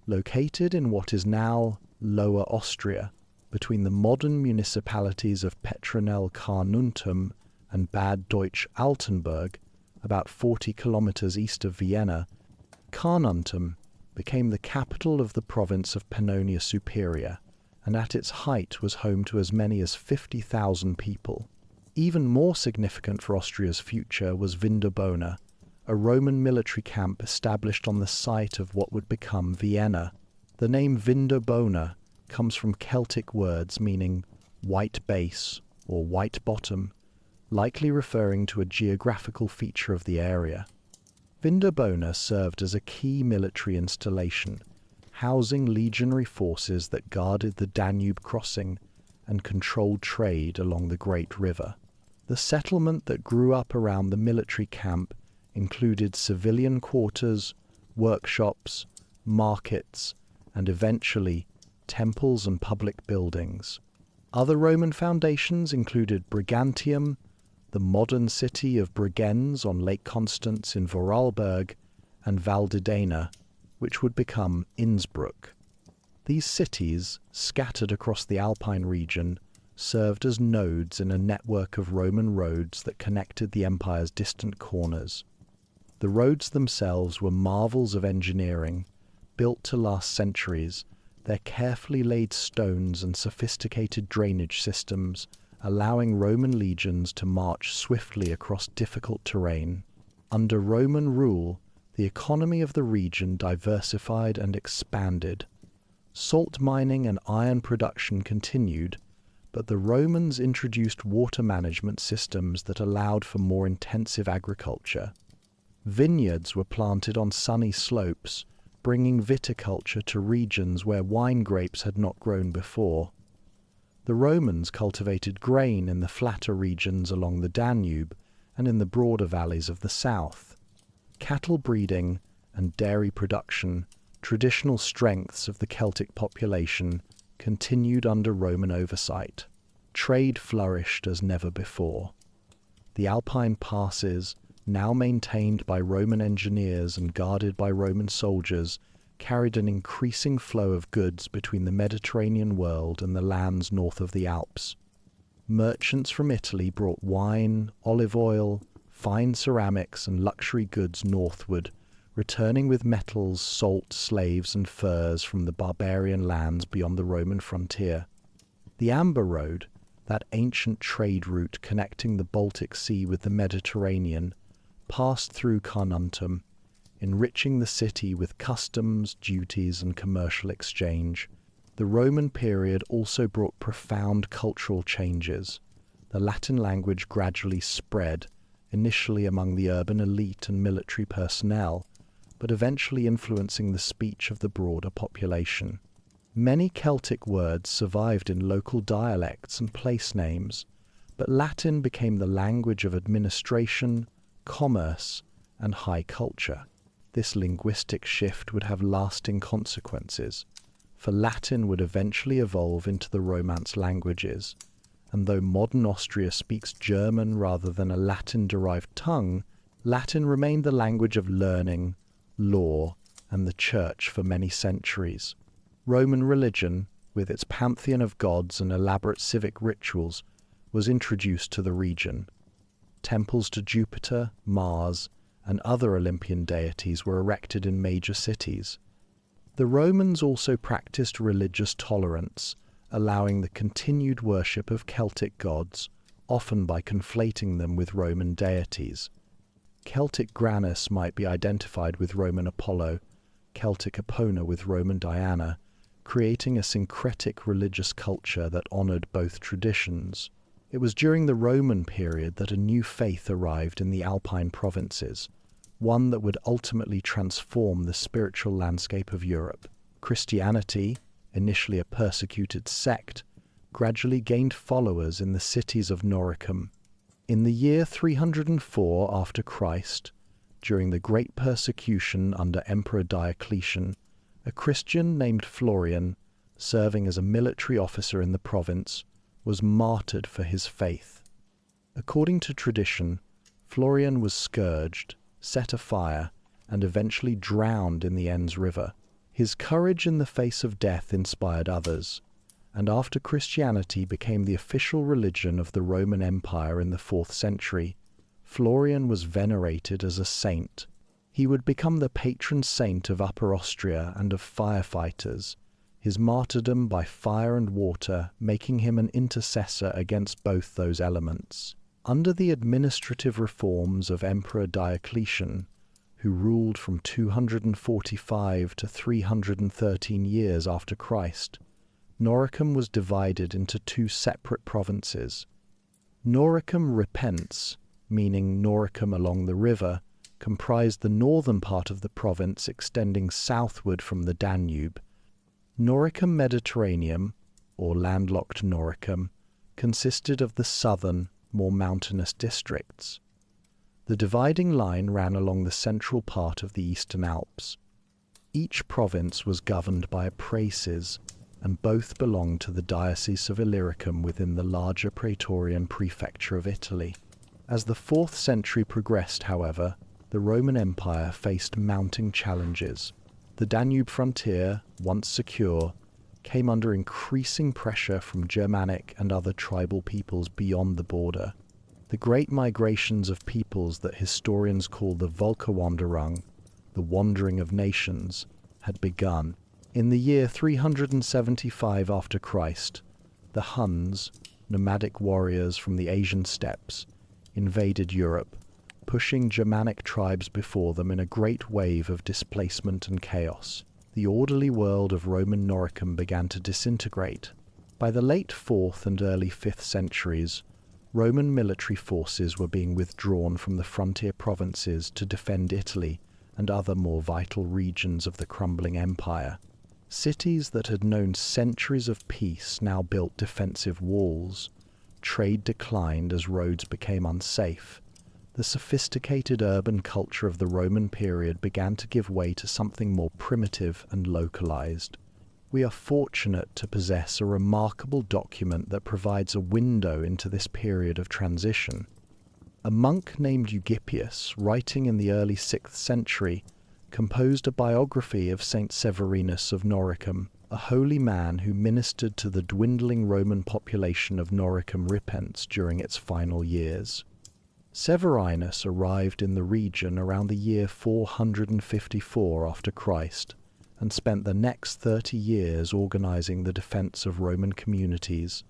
Located in what is now Lower Austria, between the modern municipalities of Petronell Carnuntum and Bad Deutsch-Altenburg, about 40 kilometers east of Vienna, Carnuntum became the capital of the province of Pannonia Superior, and at its height was home to as many as 50,000 people. Even more significant for Austria's future was Vindobona, a Roman military camp established on the site of what would become Vienna. The name Vindobona comes from Celtic words meaning white base or white bottom, likely referring to a geographical feature of the area. Vindobona served as a key military installation, housing legionary forces that guarded the Danube crossing and controlled trade along the great river. The settlement that grew up around the military camp included civilian quarters, workshops, markets, and eventually temples and public buildings. Other Roman foundations included Brigantium, the modern city of Bregenz on Lake Constance in Vorarlberg, and Valdidena, which would become Innsbruck. These cities, scattered across the Alpine region, served as nodes in a network of Roman roads that connected the empire's distant corners. The roads themselves were marvels of engineering, built to last centuries, their carefully laid stones and sophisticated drainage systems allowing Roman legions to march swiftly across difficult terrain. Under Roman rule, the economy of the region diversified and expanded. Salt mining and iron production continued, but the Romans introduced water management systems that allowed for more intensive agriculture. Vineyards were planted on sunny slopes, bringing viticulture to regions where wine grapes had not grown before. The Romans cultivated grain in the flatter regions along the Danube and in the broader valleys of the south. Cattle breeding and dairy production, traditional strengths of the Celtic population, continued under Roman oversight. Trade flourished as never before. The Alpine passes, now maintained by Roman engineers and guarded by Roman soldiers, carried an increasing flow of goods between the Mediterranean world and the lands north of the Alps. Merchants from Italy brought wine, olive oil, fine ceramics, and luxury goods northward, returning with metals, salt, slaves, and furs from the barbarian lands beyond the Roman frontier. The Amber Road, that ancient trade route connecting the Baltic Sea with the Mediterranean, passed through Carnuntum, enriching the city with customs, duties, and commercial exchange. The Roman period also brought profound cultural changes. The Latin language gradually spread, initially among the urban elite and military personnel, but eventually influencing the speech of the broader population. Many Celtic words survived in local dialects and place names, but Latin became the language of administration, commerce, and high culture. This linguistic shift would have lasting consequences, for Latin would eventually evolve into the Romance languages, and though modern Austria speaks German rather than a Latin-derived tongue, Latin remained the language of learning, law, and the church for many centuries. Roman religion, with its pantheon of gods and elaborate civic rituals, was introduced to the region. Temples to Jupiter, Mars, and other Olympian deities were erected in major cities. The Romans also practiced religious tolerance, allowing the continued worship of Celtic gods, often by conflating them with Roman deities. Celtic Granus might be identified with Roman Apollo, Celtic Epona with Roman Diana, creating a syncretic religious culture that honored both traditions. It was during the Roman period that a new faith arrived in the Alpine provinces, one that would ultimately transform the spiritual landscape of Europe. Christianity, initially a persecuted sect, gradually gained followers in the cities of Noricum. In the year 304 after Christ, during the Great Persecution under Emperor Diocletian, a Christian named Florian, serving as a military officer in the province, was martyred for his faith. According to tradition, Florian was scourged, set afire, and eventually drowned in the Enns River. His courage in the face of death inspired others, and after Christianity became the official religion of the Roman Empire in the 4th century, Florian was venerated as a saint. He would become the patron saint of Upper Austria and of firefighters, his martyrdom by fire and water making him an intercessor against both those elements. Under the administrative reforms of Emperor Diocletian, who ruled from 245 to 313 years after Christ, Noricum was divided into 2 separate provinces. Noricum Ripense, meaning Noricum along the river, comprised the northern part of the province extending southward from the Danube. Noricum Mediterraneum, or landlocked Noricum, consisted of the southern, more mountainous districts. The dividing line ran along the central part of the Eastern Alps. Each province was governed by a praeses, and both belonged to the Diocese of Illyricum within the larger Praetorian Prefecture of Italy. As the 4th century progressed, however, the Roman Empire faced mounting challenges. The Danube frontier, once secure, came under increasing pressure from Germanic and other tribal peoples beyond the border. The great migrations of peoples that historians call the Völkerwanderung, the wandering of nations, had begun. In the year 375 after Christ, the Huns, nomadic warriors from the Asian steppes, invaded Europe, pushing Germanic tribes before them in a great wave of displacement and chaos. The orderly world of Roman Noricum began to disintegrate. By the late 4th and early 5th centuries, Roman military forces were being withdrawn from the frontier provinces to defend Italy and other more vital regions of the crumbling empire. Cities that had known centuries of peace now built defensive walls. Trade declined as roads became unsafe. The sophisticated urban culture of the Roman period began to give way to something more primitive and localized. We are fortunate to possess a remarkable document that provides a window into this period of transition. A monk named Eugippius, writing in the early 6th century, composed a biography of Saint Severinus of Noricum, a holy man who ministered to the dwindling Roman population of Noricum Ripense during its final years. Severinus arrived in the region around the year 454 after Christ, and spent the next 30 years organizing the defense of Roman communities,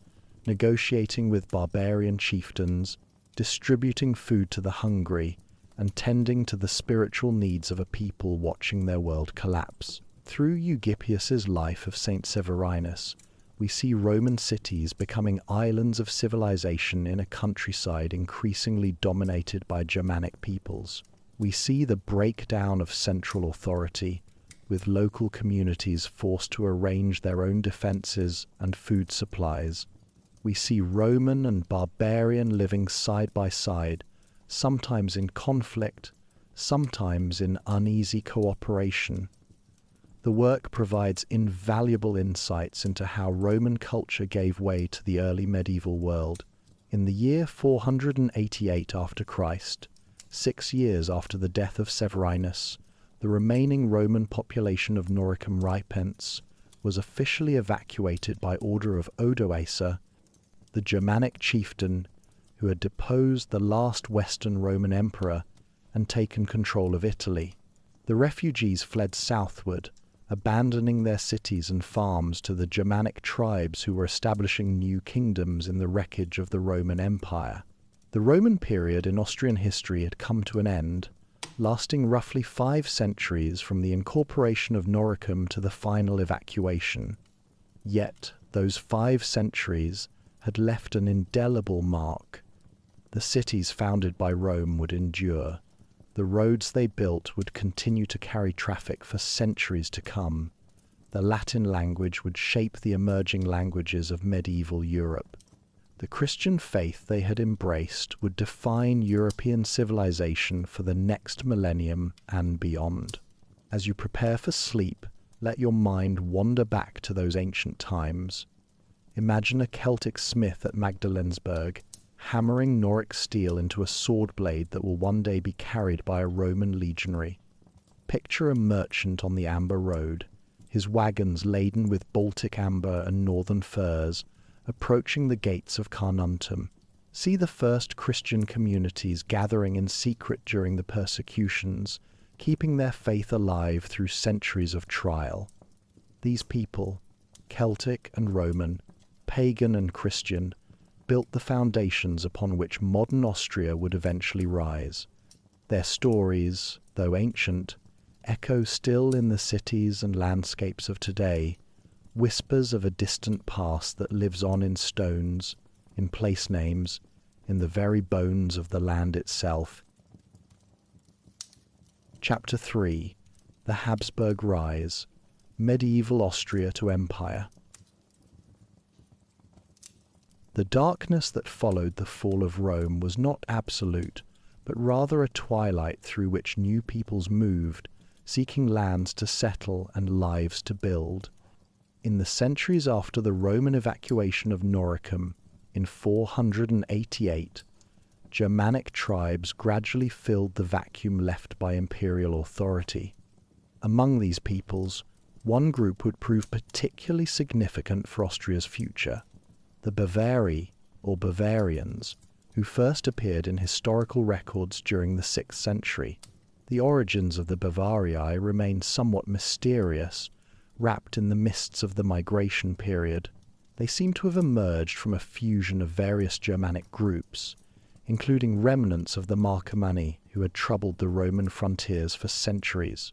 negotiating with barbarian chieftains, distributing food to the hungry, and tending to the spiritual needs of a people watching their world collapse. Through Eugippius's life of Saint Severinus, we see Roman cities becoming islands of civilization in a countryside increasingly dominated by Germanic peoples. We see the breakdown of central authority, with local communities forced to arrange their own defenses and food supplies. We see Roman and barbarian living side by side, sometimes in conflict, sometimes in uneasy cooperation. The work provides invaluable insights into how Roman culture gave way to the early medieval world. In the year 488 after Christ, 6 years after the death of Severinus, the remaining Roman population of Noricum Ripens was officially evacuated by order of Odoacer, the Germanic chieftain who had deposed the last Western Roman emperor and taken control of Italy. The refugees fled southward, abandoning their cities and farms to the Germanic tribes who were establishing new kingdoms in the wreckage of the Roman Empire. The Roman period in Austrian history had come to an end, lasting roughly 5 centuries from the incorporation of Noricum to the final evacuation. Yet, those 5 centuries had left an indelible mark. The cities founded by Rome would endure. The roads they built would continue to carry traffic for centuries to come. The Latin language would shape the emerging languages of medieval Europe. The Christian faith they had embraced would define European civilization for the next millennium and beyond. As you prepare for sleep, let your mind wander back to those ancient times. Imagine a Celtic smith at Magdalensburg, hammering Noric steel into a sword blade that will one day be carried by a Roman legionary. Picture a merchant on the amber road, his wagons laden with Baltic amber and northern furs, approaching the gates of Carnuntum. See the first Christian communities gathering in secret during the persecutions, keeping their faith alive through centuries of trial. These people, Celtic and Roman, pagan and Christian, built the foundations upon which modern Austria would eventually rise. Their stories, though ancient, echo still in the cities and landscapes of today, whispers of a distant past that lives on in stones, in place names, in the very bones of the land itself. Chapter 3. The Habsburg Rise, Medieval Austria to Empire. The darkness that followed the fall of Rome was not absolute, but rather a twilight through which new peoples moved, seeking lands to settle and lives to build. In the centuries after the Roman evacuation of Noricum in 488, Germanic tribes gradually filled the vacuum left by imperial authority. Among these peoples, one group would prove particularly significant for Austria's future: the Bavarii, or Bavarians, who first appeared in historical records during the 6th century. The origins of the Bavarii remain somewhat mysterious, wrapped in the mists of the migration period. They seem to have emerged from a fusion of various Germanic groups, including remnants of the Marcomanni who had troubled the Roman frontiers for centuries.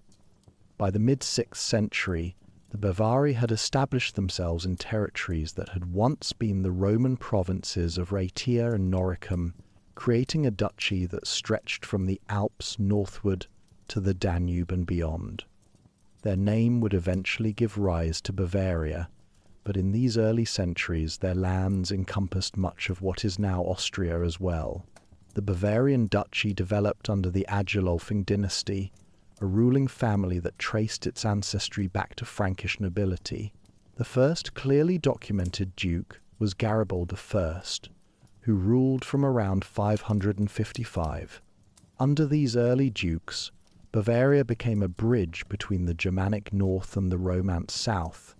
By the mid-6th century, the Bavarii had established themselves in territories that had once been the Roman provinces of Raetia and Noricum, creating a duchy that stretched from the Alps northward to the Danube and beyond. Their name would eventually give rise to Bavaria, but in these early centuries their lands encompassed much of what is now Austria as well. The Bavarian duchy developed under the Agilolfing dynasty, a ruling family that traced its ancestry back to Frankish nobility. The first clearly documented duke was Garibald I, who ruled from around 555. Under these early dukes, Bavaria became a bridge between the Germanic north and the Romance south,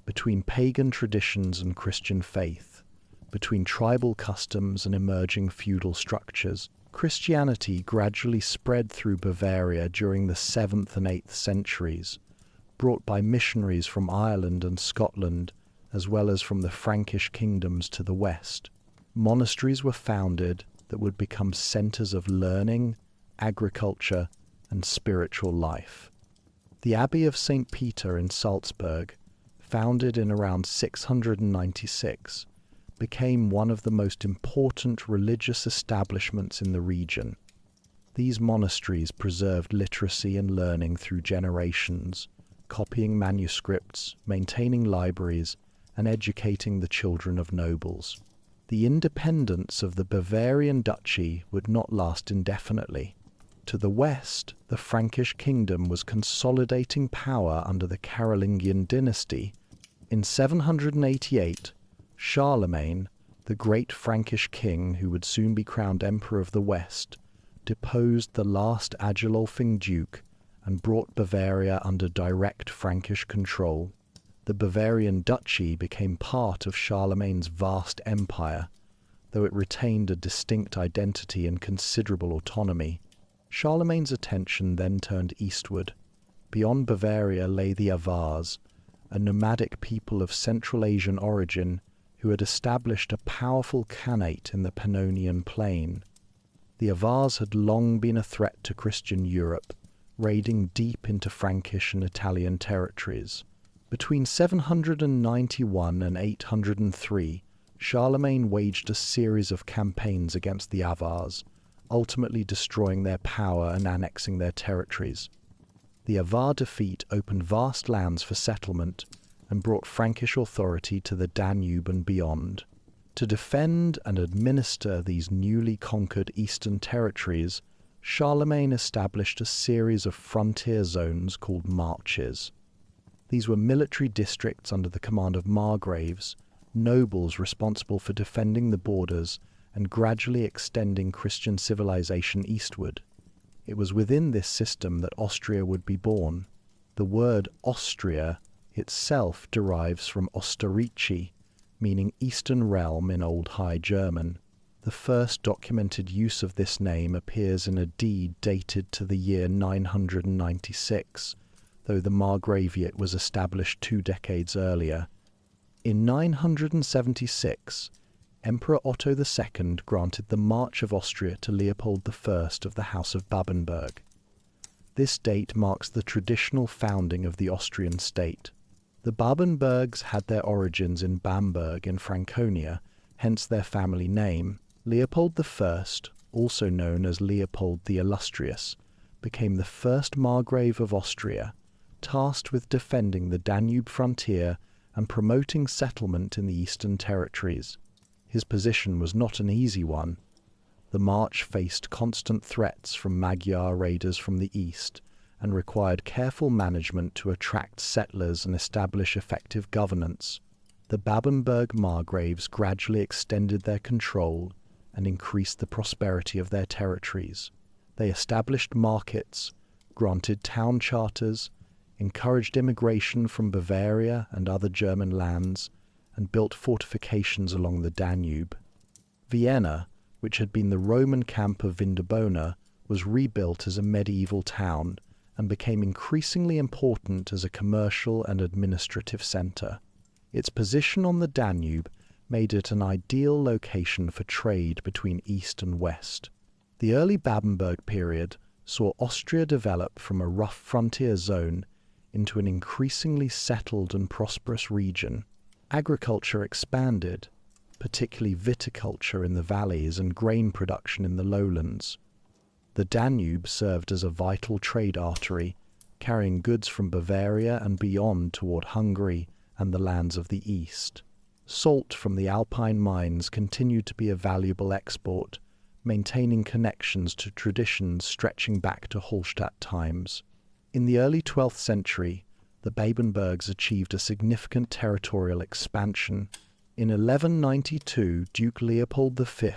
between pagan traditions and Christian faith, between tribal customs and emerging feudal structures. Christianity gradually spread through Bavaria during the 7th and 8th centuries, brought by missionaries from Ireland and Scotland, as well as from the Frankish kingdoms to the west. Monasteries were founded that would become centers of learning, agriculture, and spiritual life. The Abbey of St. Peter in Salzburg, founded in around 696, became one of the most important religious establishments in the region. These monasteries preserved literacy and learning through generations, copying manuscripts, maintaining libraries, and educating the children of nobles. The independence of the Bavarian duchy would not last indefinitely. To the west, the Frankish kingdom was consolidating power under the Carolingian dynasty. In 788, Charlemagne, the great Frankish king who would soon be crowned Emperor of the West, deposed the last Agilolfing duke and brought Bavaria under direct Frankish control. The Bavarian duchy became part of Charlemagne's vast empire, though it retained a distinct identity and considerable autonomy. Charlemagne's attention then turned eastward. Beyond Bavaria lay the Avars, a nomadic people of Central Asian origin who had established a powerful khanate in the Pannonian Plain. The Avars had long been a threat to Christian Europe, raiding deep into Frankish and Italian territories. Between 791 and 803, Charlemagne waged a series of campaigns against the Avars, ultimately destroying their power and annexing their territories. The Avar defeat opened vast lands for settlement and brought Frankish authority to the Danube and beyond. To defend and administer these newly conquered eastern territories, Charlemagne established a series of frontier zones called marches. These were military districts under the command of margraves, nobles responsible for defending the borders and gradually extending Christian civilization eastward. It was within this system that Austria would be born. The word Austria itself derives from Osterici, meaning Eastern Realm in Old High German. The first documented use of this name appears in a deed dated to the year 996, though the Margraviate was established 2 decades earlier. In 976, Emperor Otto II granted the March of Austria to Leopold I of the House of Babenberg. This date marks the traditional founding of the Austrian state. The Babenbergs had their origins in Bamberg in Franconia, hence their family name. Leopold I, also known as Leopold the Illustrious, became the first Margrave of Austria, tasked with defending the Danube frontier and promoting settlement in the eastern territories. His position was not an easy one. The March faced constant threats from Magyar raiders from the east and required careful management to attract settlers and establish effective governance. The Babenberg Margraves gradually extended their control and increased the prosperity of their territories. They established markets, granted town charters, encouraged immigration from Bavaria and other German lands, and built fortifications along the Danube. Vienna, which had been the Roman camp of Vindobona, was rebuilt as a medieval town and became increasingly important as a commercial and administrative centre. Its position on the Danube made it an ideal location for trade between East and West. The early Babenberg period saw Austria develop from a rough frontier zone into an increasingly settled and prosperous region. Agriculture expanded, particularly viticulture in the valleys and grain production in the lowlands. The Danube served as a vital trade artery, carrying goods from Bavaria and beyond toward Hungary and the lands of the east. Salt from the Alpine mines continued to be a valuable export, maintaining connections to traditions stretching back to Hallstatt times. In the early 12th century, the Babenbergs achieved a significant territorial expansion. In 1192, Duke Leopold V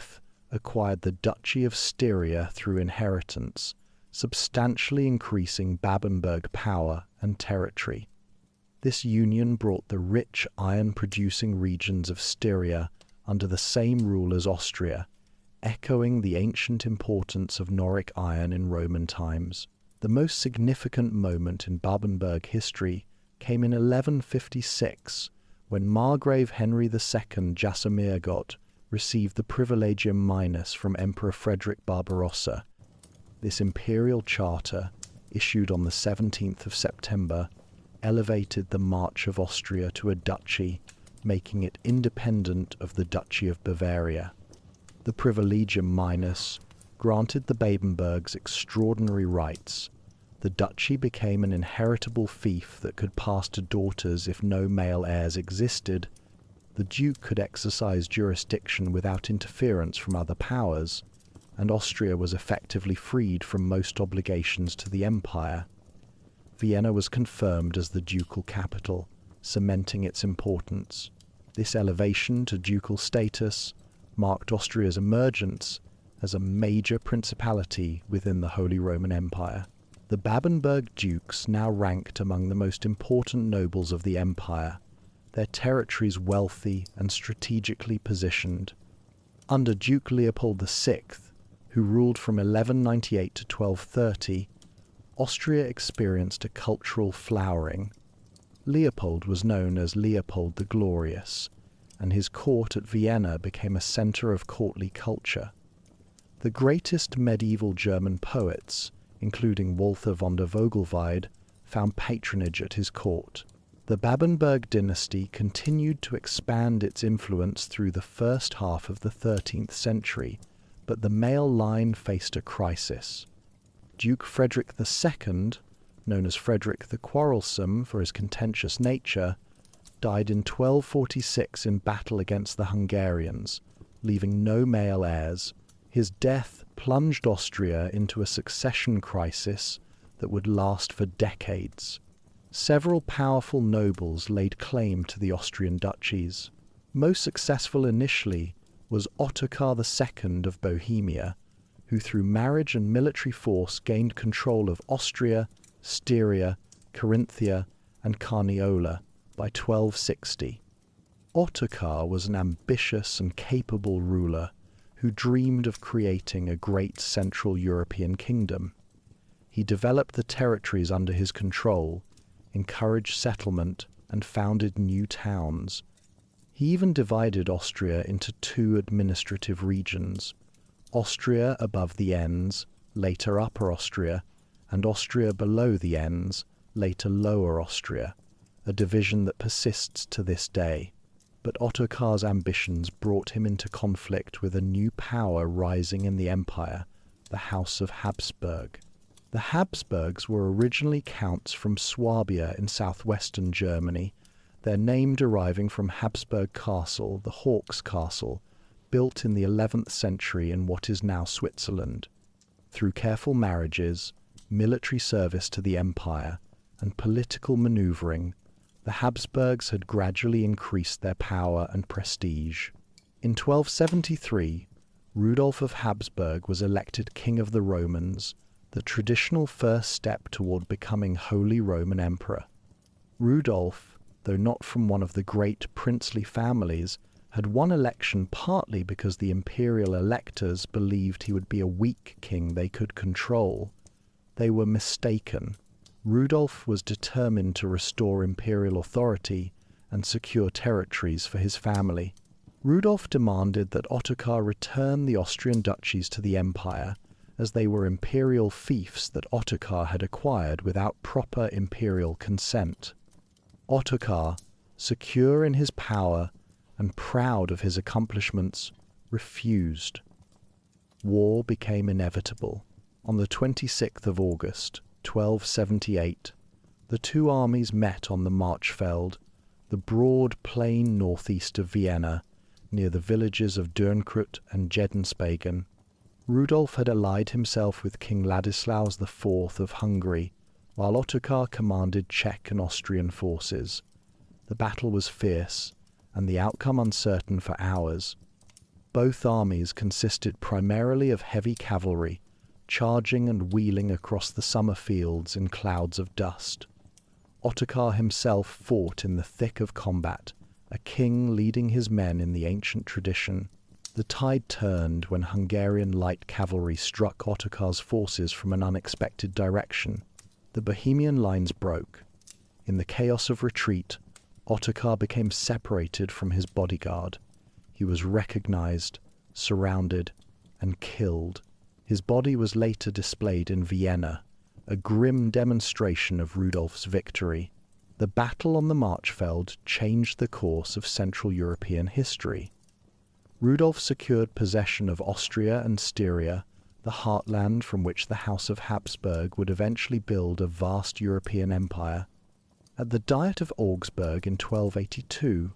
acquired the Duchy of Styria through inheritance, substantially increasing Babenberg power and territory. This union brought the rich iron-producing regions of Styria under the same rule as Austria, echoing the ancient importance of Noric iron in Roman times. The most significant moment in Babenberg history came in 1156, when Margrave Henry II Jasomirgott received the Privilegium Minus from Emperor Frederick Barbarossa. This imperial charter, issued on the 17th of September, elevated the March of Austria to a duchy, making it independent of the Duchy of Bavaria. The Privilegium Minus granted the Babenbergs extraordinary rights. The duchy became an inheritable fief that could pass to daughters if no male heirs existed. The duke could exercise jurisdiction without interference from other powers, and Austria was effectively freed from most obligations to the empire. Vienna was confirmed as the ducal capital, cementing its importance. This elevation to ducal status marked Austria's emergence as a major principality within the Holy Roman Empire. The Babenberg dukes now ranked among the most important nobles of the empire, their territories wealthy and strategically positioned. Under Duke Leopold VI, who ruled from 1198 to 1230, Austria experienced a cultural flowering. Leopold was known as Leopold the Glorious, and his court at Vienna became a center of courtly culture. The greatest medieval German poets, including Walther von der Vogelweide, found patronage at his court. The Babenberg dynasty continued to expand its influence through the first half of the 13th century, but the male line faced a crisis. Duke Frederick II, known as Frederick the Quarrelsome for his contentious nature, died in 1246 in battle against the Hungarians, leaving no male heirs. His death plunged Austria into a succession crisis that would last for decades. Several powerful nobles laid claim to the Austrian duchies. Most successful initially was Ottokar II of Bohemia, who through marriage and military force gained control of Austria, Styria, Carinthia, and Carniola by 1260. Ottokar was an ambitious and capable ruler who dreamed of creating a great Central European kingdom. He developed the territories under his control, encouraged settlement, and founded new towns. He even divided Austria into two administrative regions: Austria above the Enns, later Upper Austria, and Austria below the Enns, later Lower Austria, a division that persists to this day. But Ottokar's ambitions brought him into conflict with a new power rising in the empire, the House of Habsburg. The Habsburgs were originally counts from Swabia in southwestern Germany, their name deriving from Habsburg Castle, the Hawk's Castle, built in the 11th century in what is now Switzerland. Through careful marriages, military service to the empire, and political maneuvering, the Habsburgs had gradually increased their power and prestige. In 1273, Rudolf of Habsburg was elected King of the Romans, the traditional first step toward becoming Holy Roman Emperor. Rudolf, though not from one of the great princely families, had won election partly because the imperial electors believed he would be a weak king they could control. They were mistaken. Rudolf was determined to restore imperial authority and secure territories for his family. Rudolf demanded that Ottokar return the Austrian duchies to the empire, as they were imperial fiefs that Ottokar had acquired without proper imperial consent. Ottokar, secure in his power and proud of his accomplishments, refused. War became inevitable. On the 26th of August, 1278, the two armies met on the Marchfeld, the broad plain northeast of Vienna, near the villages of Dürnkrutt and Jedenspagen. Rudolf had allied himself with King Ladislaus IV of Hungary, while Ottokar commanded Czech and Austrian forces. The battle was fierce, and the outcome uncertain for hours. Both armies consisted primarily of heavy cavalry, charging and wheeling across the summer fields in clouds of dust. Ottokar himself fought in the thick of combat, a king leading his men in the ancient tradition. The tide turned when Hungarian light cavalry struck Ottokar's forces from an unexpected direction. The Bohemian lines broke. In the chaos of retreat, Ottokar became separated from his bodyguard. He was recognized, surrounded, and killed. His body was later displayed in Vienna, a grim demonstration of Rudolf's victory. The battle on the Marchfeld changed the course of Central European history. Rudolf secured possession of Austria and Styria, the heartland from which the House of Habsburg would eventually build a vast European empire. At the Diet of Augsburg in 1282,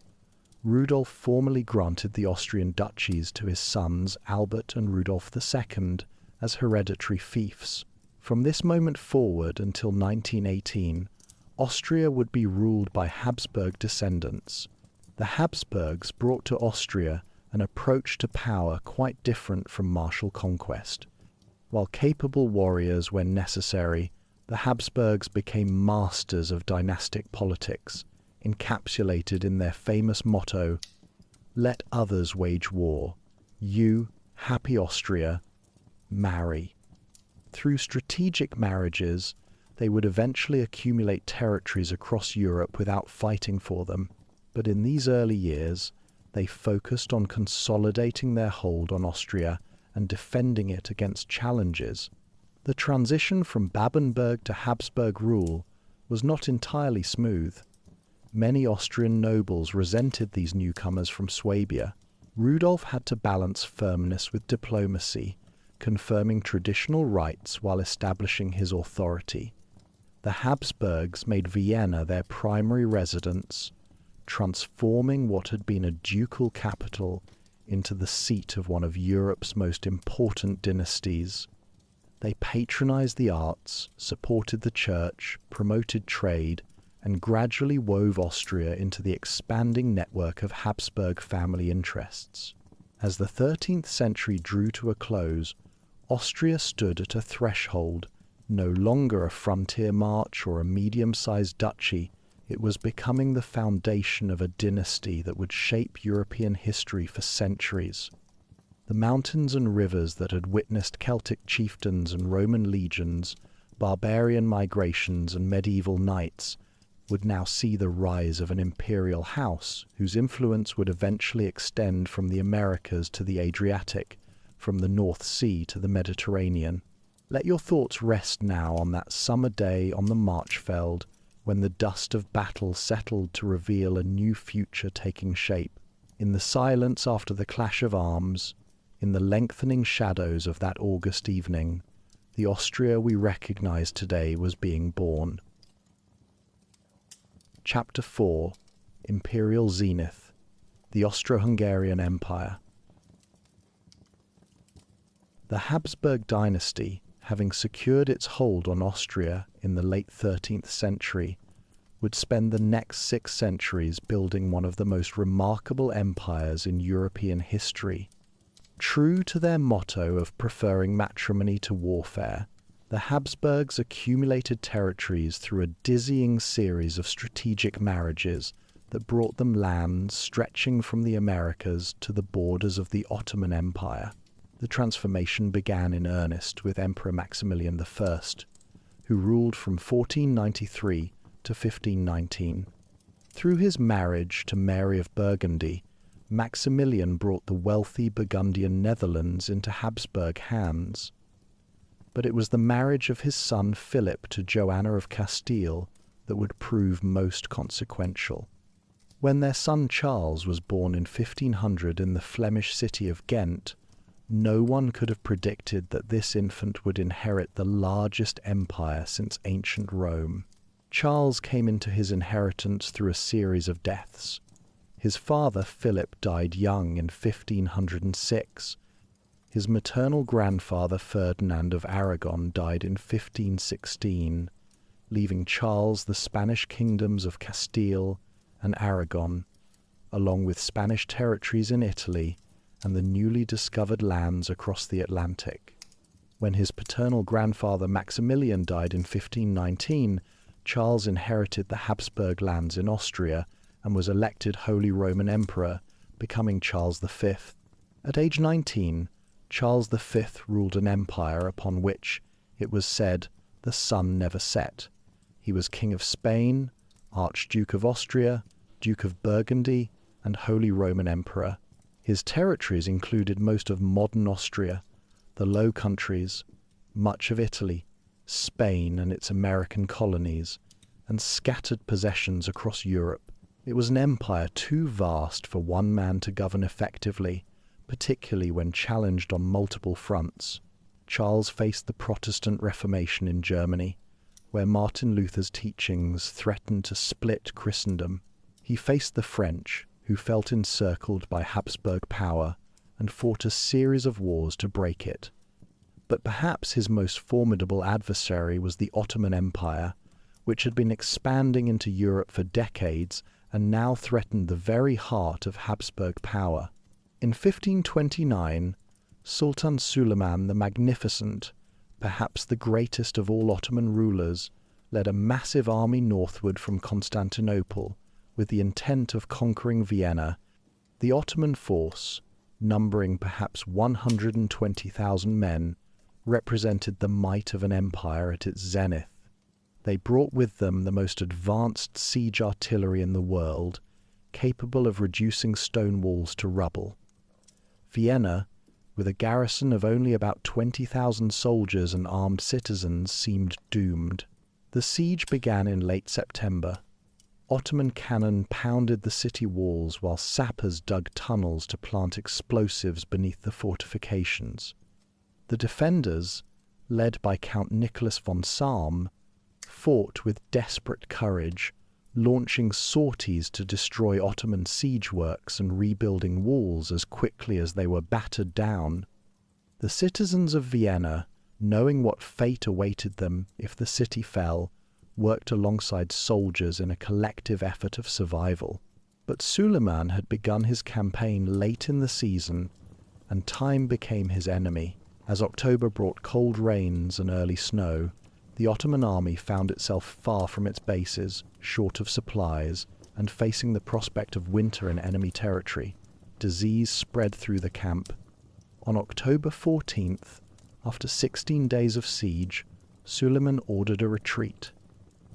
Rudolf formally granted the Austrian duchies to his sons Albert and Rudolf II as hereditary fiefs. From this moment forward until 1918, Austria would be ruled by Habsburg descendants. The Habsburgs brought to Austria an approach to power quite different from martial conquest. While capable warriors when necessary, the Habsburgs became masters of dynastic politics, encapsulated in their famous motto, "Let others wage war. You, happy Austria, marry." Through strategic marriages, they would eventually accumulate territories across Europe without fighting for them, but in these early years, they focused on consolidating their hold on Austria and defending it against challenges. The transition from Babenberg to Habsburg rule was not entirely smooth. Many Austrian nobles resented these newcomers from Swabia. Rudolf had to balance firmness with diplomacy, confirming traditional rights while establishing his authority. The Habsburgs made Vienna their primary residence, transforming what had been a ducal capital into the seat of one of Europe's most important dynasties. They patronized the arts, supported the church, promoted trade, and gradually wove Austria into the expanding network of Habsburg family interests. As the 13th century drew to a close, Austria stood at a threshold. No longer a frontier march or a medium-sized duchy, it was becoming the foundation of a dynasty that would shape European history for centuries. The mountains and rivers that had witnessed Celtic chieftains and Roman legions, barbarian migrations and medieval knights, would now see the rise of an imperial house whose influence would eventually extend from the Americas to the Adriatic, from the North Sea to the Mediterranean. Let your thoughts rest now on that summer day on the Marchfeld, when the dust of battle settled to reveal a new future taking shape. In the silence after the clash of arms, in the lengthening shadows of that August evening, the Austria we recognize today was being born. Chapter 4: Imperial Zenith, the Austro-Hungarian Empire. The Habsburg dynasty, having secured its hold on Austria in the late 13th century, would spend the next 6 centuries building one of the most remarkable empires in European history. True to their motto of preferring matrimony to warfare, the Habsburgs accumulated territories through a dizzying series of strategic marriages that brought them lands stretching from the Americas to the borders of the Ottoman Empire. The transformation began in earnest with Emperor Maximilian I, who ruled from 1493 to 1519. Through his marriage to Mary of Burgundy, Maximilian brought the wealthy Burgundian Netherlands into Habsburg hands. But it was the marriage of his son Philip to Joanna of Castile that would prove most consequential. When their son Charles was born in 1500 in the Flemish city of Ghent, no one could have predicted that this infant would inherit the largest empire since ancient Rome. Charles came into his inheritance through a series of deaths. His father, Philip, died young in 1506. His maternal grandfather, Ferdinand of Aragon, died in 1516, leaving Charles the Spanish kingdoms of Castile and Aragon, along with Spanish territories in Italy and the newly discovered lands across the Atlantic. When his paternal grandfather Maximilian died in 1519, Charles inherited the Habsburg lands in Austria and was elected Holy Roman Emperor, becoming Charles V. At age 19, Charles V ruled an empire upon which, it was said, the sun never set. He was King of Spain, Archduke of Austria, Duke of Burgundy, and Holy Roman Emperor. His territories included most of modern Austria, the Low Countries, much of Italy, Spain and its American colonies, and scattered possessions across Europe. It was an empire too vast for one man to govern effectively, particularly when challenged on multiple fronts. Charles faced the Protestant Reformation in Germany, where Martin Luther's teachings threatened to split Christendom. He faced the French, who felt encircled by Habsburg power and fought a series of wars to break it. But perhaps his most formidable adversary was the Ottoman Empire, which had been expanding into Europe for decades and now threatened the very heart of Habsburg power. In 1529, Sultan Suleiman the Magnificent, perhaps the greatest of all Ottoman rulers, led a massive army northward from Constantinople with the intent of conquering Vienna. The Ottoman force, numbering perhaps 120,000 men, represented the might of an empire at its zenith. They brought with them the most advanced siege artillery in the world, capable of reducing stone walls to rubble. Vienna, with a garrison of only about 20,000 soldiers and armed citizens, seemed doomed. The siege began in late September. Ottoman cannon pounded the city walls while sappers dug tunnels to plant explosives beneath the fortifications. The defenders, led by Count Nicholas von Salm, fought with desperate courage, launching sorties to destroy Ottoman siege works and rebuilding walls as quickly as they were battered down. The citizens of Vienna, knowing what fate awaited them if the city fell, worked alongside soldiers in a collective effort of survival. But Suleiman had begun his campaign late in the season, and time became his enemy. As October brought cold rains and early snow, the Ottoman army found itself far from its bases, short of supplies, and facing the prospect of winter in enemy territory. Disease spread through the camp. On October 14th, after 16 days of siege, Suleiman ordered a retreat.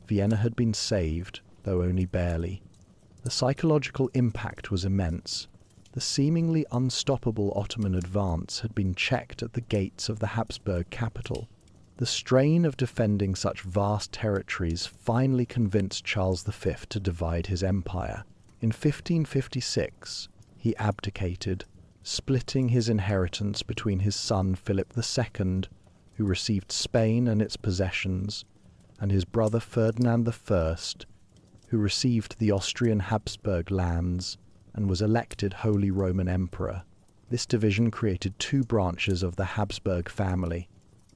Vienna had been saved, though only barely. The psychological impact was immense. The seemingly unstoppable Ottoman advance had been checked at the gates of the Habsburg capital. The strain of defending such vast territories finally convinced Charles V to divide his empire. In 1556, he abdicated, splitting his inheritance between his son Philip II, who received Spain and its possessions, and his brother Ferdinand I, who received the Austrian Habsburg lands and was elected Holy Roman Emperor. This division created two branches of the Habsburg family,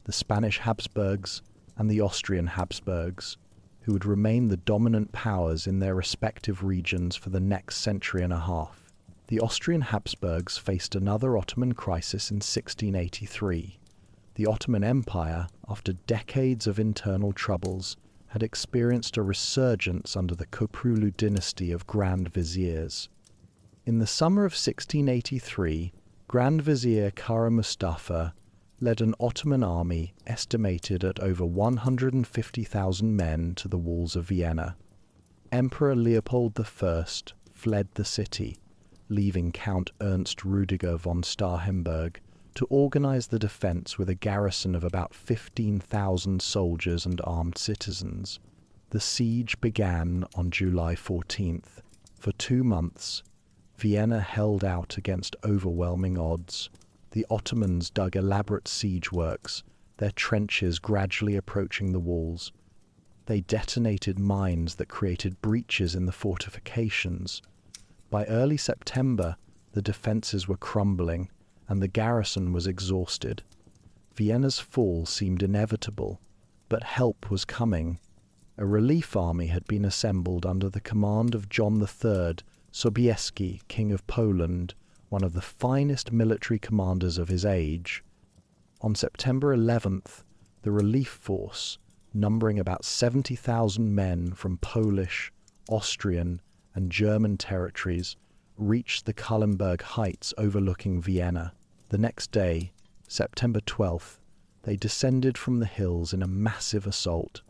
the Spanish Habsburgs and the Austrian Habsburgs, who would remain the dominant powers in their respective regions for the next century and a half. The Austrian Habsburgs faced another Ottoman crisis in 1683. The Ottoman Empire, after decades of internal troubles, had experienced a resurgence under the Köprülü dynasty of Grand Viziers. In the summer of 1683, Grand Vizier Kara Mustafa led an Ottoman army estimated at over 150,000 men to the walls of Vienna. Emperor Leopold I fled the city, leaving Count Ernst Rüdiger von Starhemberg to organize the defense with a garrison of about 15,000 soldiers and armed citizens. The siege began on July 14th. For 2 months, Vienna held out against overwhelming odds. The Ottomans dug elaborate siege works, their trenches gradually approaching the walls. They detonated mines that created breaches in the fortifications. By early September, the defences were crumbling, and the garrison was exhausted. Vienna's fall seemed inevitable, but help was coming. A relief army had been assembled under the command of John III Sobieski, King of Poland, one of the finest military commanders of his age. On September 11th, the relief force, numbering about 70,000 men from Polish, Austrian, and German territories, reached the Kahlenberg Heights overlooking Vienna. The next day, September 12th, they descended from the hills in a massive assault.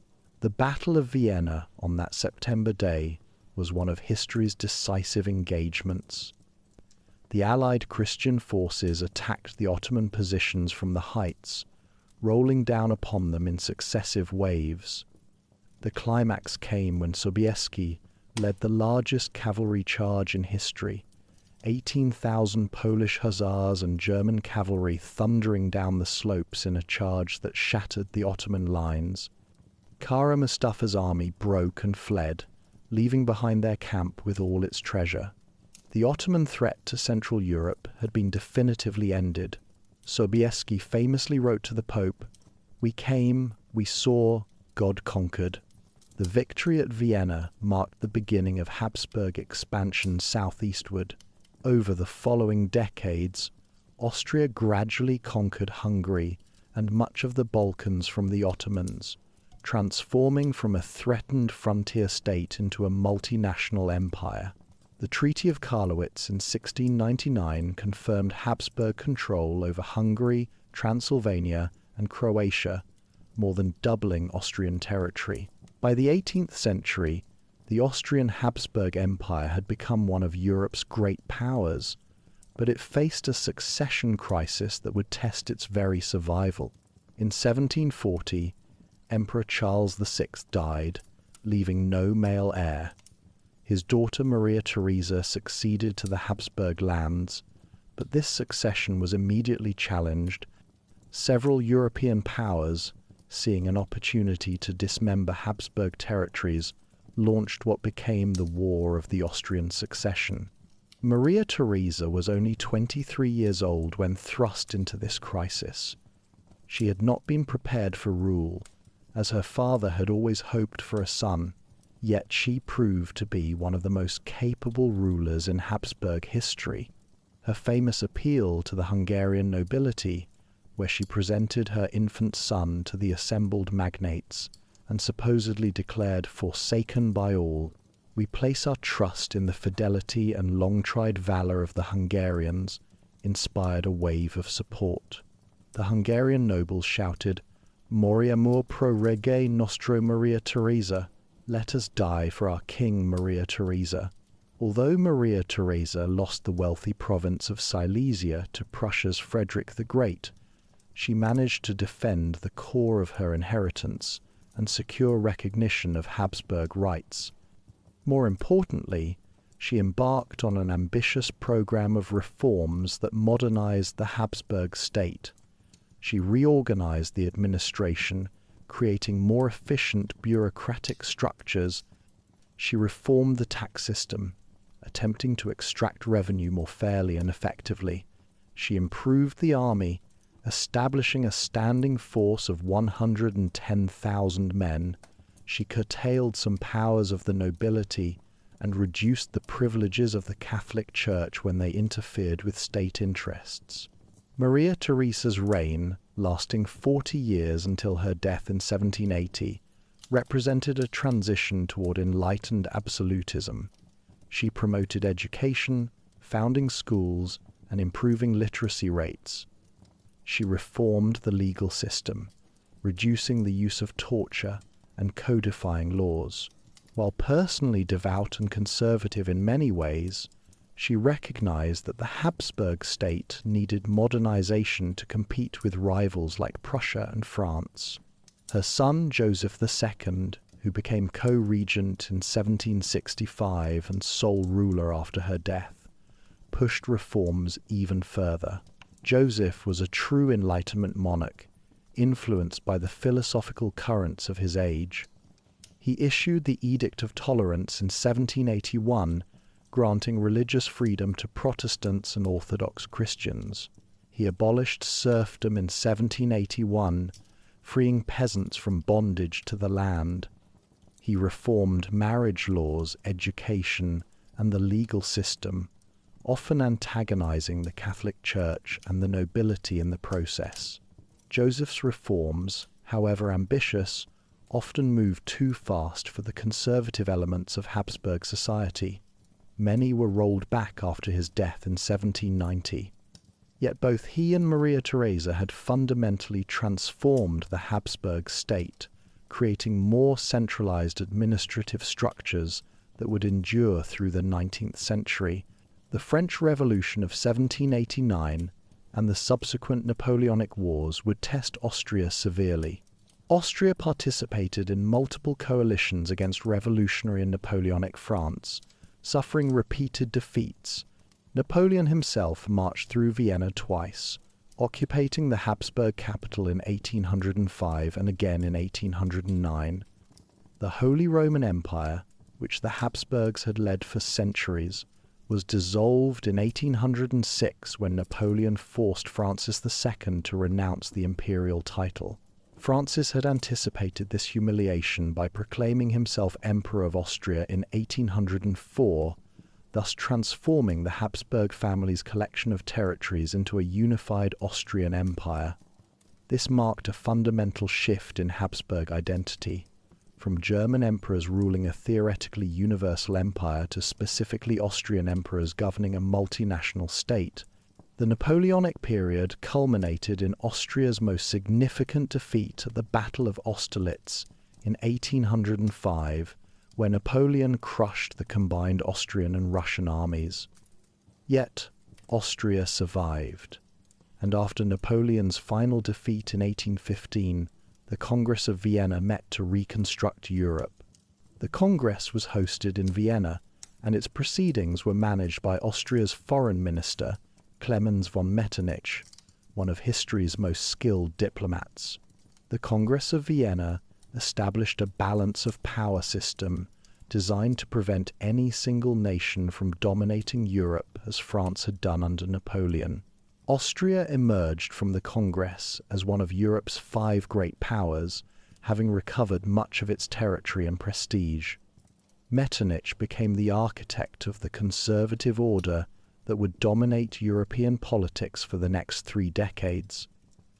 The Battle of Vienna on that September day was one of history's decisive engagements. The Allied Christian forces attacked the Ottoman positions from the heights, rolling down upon them in successive waves. The climax came when Sobieski led the largest cavalry charge in history, 18,000 Polish hussars and German cavalry thundering down the slopes in a charge that shattered the Ottoman lines. Kara Mustafa's army broke and fled, leaving behind their camp with all its treasure. The Ottoman threat to Central Europe had been definitively ended. Sobieski famously wrote to the Pope, "We came, we saw, God conquered." The victory at Vienna marked the beginning of Habsburg expansion southeastward. Over the following decades, Austria gradually conquered Hungary and much of the Balkans from the Ottomans, transforming from a threatened frontier state into a multinational empire. The Treaty of Karlowitz in 1699 confirmed Habsburg control over Hungary, Transylvania, and Croatia, more than doubling Austrian territory. By the 18th century, the Austrian Habsburg Empire had become one of Europe's great powers, but it faced a succession crisis that would test its very survival. In 1740, Emperor Charles VI died, leaving no male heir. His daughter Maria Theresa succeeded to the Habsburg lands, but this succession was immediately challenged. Several European powers, seeing an opportunity to dismember Habsburg territories, launched what became the War of the Austrian Succession. Maria Theresa was only 23 years old when thrust into this crisis. She had not been prepared for rule, as her father had always hoped for a son, yet she proved to be one of the most capable rulers in Habsburg history. Her famous appeal to the Hungarian nobility, where she presented her infant son to the assembled magnates and supposedly declared "forsaken by all, we place our trust in the fidelity and long-tried valor of the Hungarians," inspired a wave of support. The Hungarian nobles shouted, "Moriamur pro rege nostro Maria Theresa," "Let us die for our King Maria Theresa." Although Maria Theresa lost the wealthy province of Silesia to Prussia's Frederick the Great, she managed to defend the core of her inheritance and secure recognition of Habsburg rights. More importantly, she embarked on an ambitious program of reforms that modernized the Habsburg state. She reorganized the administration, creating more efficient bureaucratic structures. She reformed the tax system, attempting to extract revenue more fairly and effectively. She improved the army, establishing a standing force of 110,000 men. She curtailed some powers of the nobility and reduced the privileges of the Catholic Church when they interfered with state interests. Maria Theresa's reign, lasting 40 years until her death in 1780, represented a transition toward enlightened absolutism. She promoted education, founding schools, and improving literacy rates. She reformed the legal system, reducing the use of torture and codifying laws. While personally devout and conservative in many ways, she recognized that the Habsburg state needed modernization to compete with rivals like Prussia and France. Her son Joseph II, who became co-regent in 1765 and sole ruler after her death, pushed reforms even further. Joseph was a true Enlightenment monarch, influenced by the philosophical currents of his age. He issued the Edict of Tolerance in 1781, granting religious freedom to Protestants and Orthodox Christians. He abolished serfdom in 1781, freeing peasants from bondage to the land. He reformed marriage laws, education, and the legal system, often antagonizing the Catholic Church and the nobility in the process. Joseph's reforms, however ambitious, often moved too fast for the conservative elements of Habsburg society. Many were rolled back after his death in 1790. Yet both he and Maria Theresa had fundamentally transformed the Habsburg state, creating more centralized administrative structures that would endure through the 19th century. The French Revolution of 1789 and the subsequent Napoleonic Wars would test Austria severely. Austria participated in multiple coalitions against revolutionary and Napoleonic France, suffering repeated defeats. Napoleon himself marched through Vienna twice, occupating the Habsburg capital in 1805 and again in 1809. The Holy Roman Empire, which the Habsburgs had led for centuries, was dissolved in 1806 when Napoleon forced Francis II to renounce the imperial title. Francis had anticipated this humiliation by proclaiming himself Emperor of Austria in 1804, thus transforming the Habsburg family's collection of territories into a unified Austrian Empire. This marked a fundamental shift in Habsburg identity, from German emperors ruling a theoretically universal empire to specifically Austrian emperors governing a multinational state. The Napoleonic period culminated in Austria's most significant defeat at the Battle of Austerlitz in 1805, where Napoleon crushed the combined Austrian and Russian armies. Yet, Austria survived, and after Napoleon's final defeat in 1815, the Congress of Vienna met to reconstruct Europe. The Congress was hosted in Vienna, and its proceedings were managed by Austria's foreign minister, Clemens von Metternich, one of history's most skilled diplomats. The Congress of Vienna established a balance of power system designed to prevent any single nation from dominating Europe as France had done under Napoleon. Austria emerged from the Congress as one of Europe's 5 great powers, having recovered much of its territory and prestige. Metternich became the architect of the conservative order that would dominate European politics for the next 3 decades.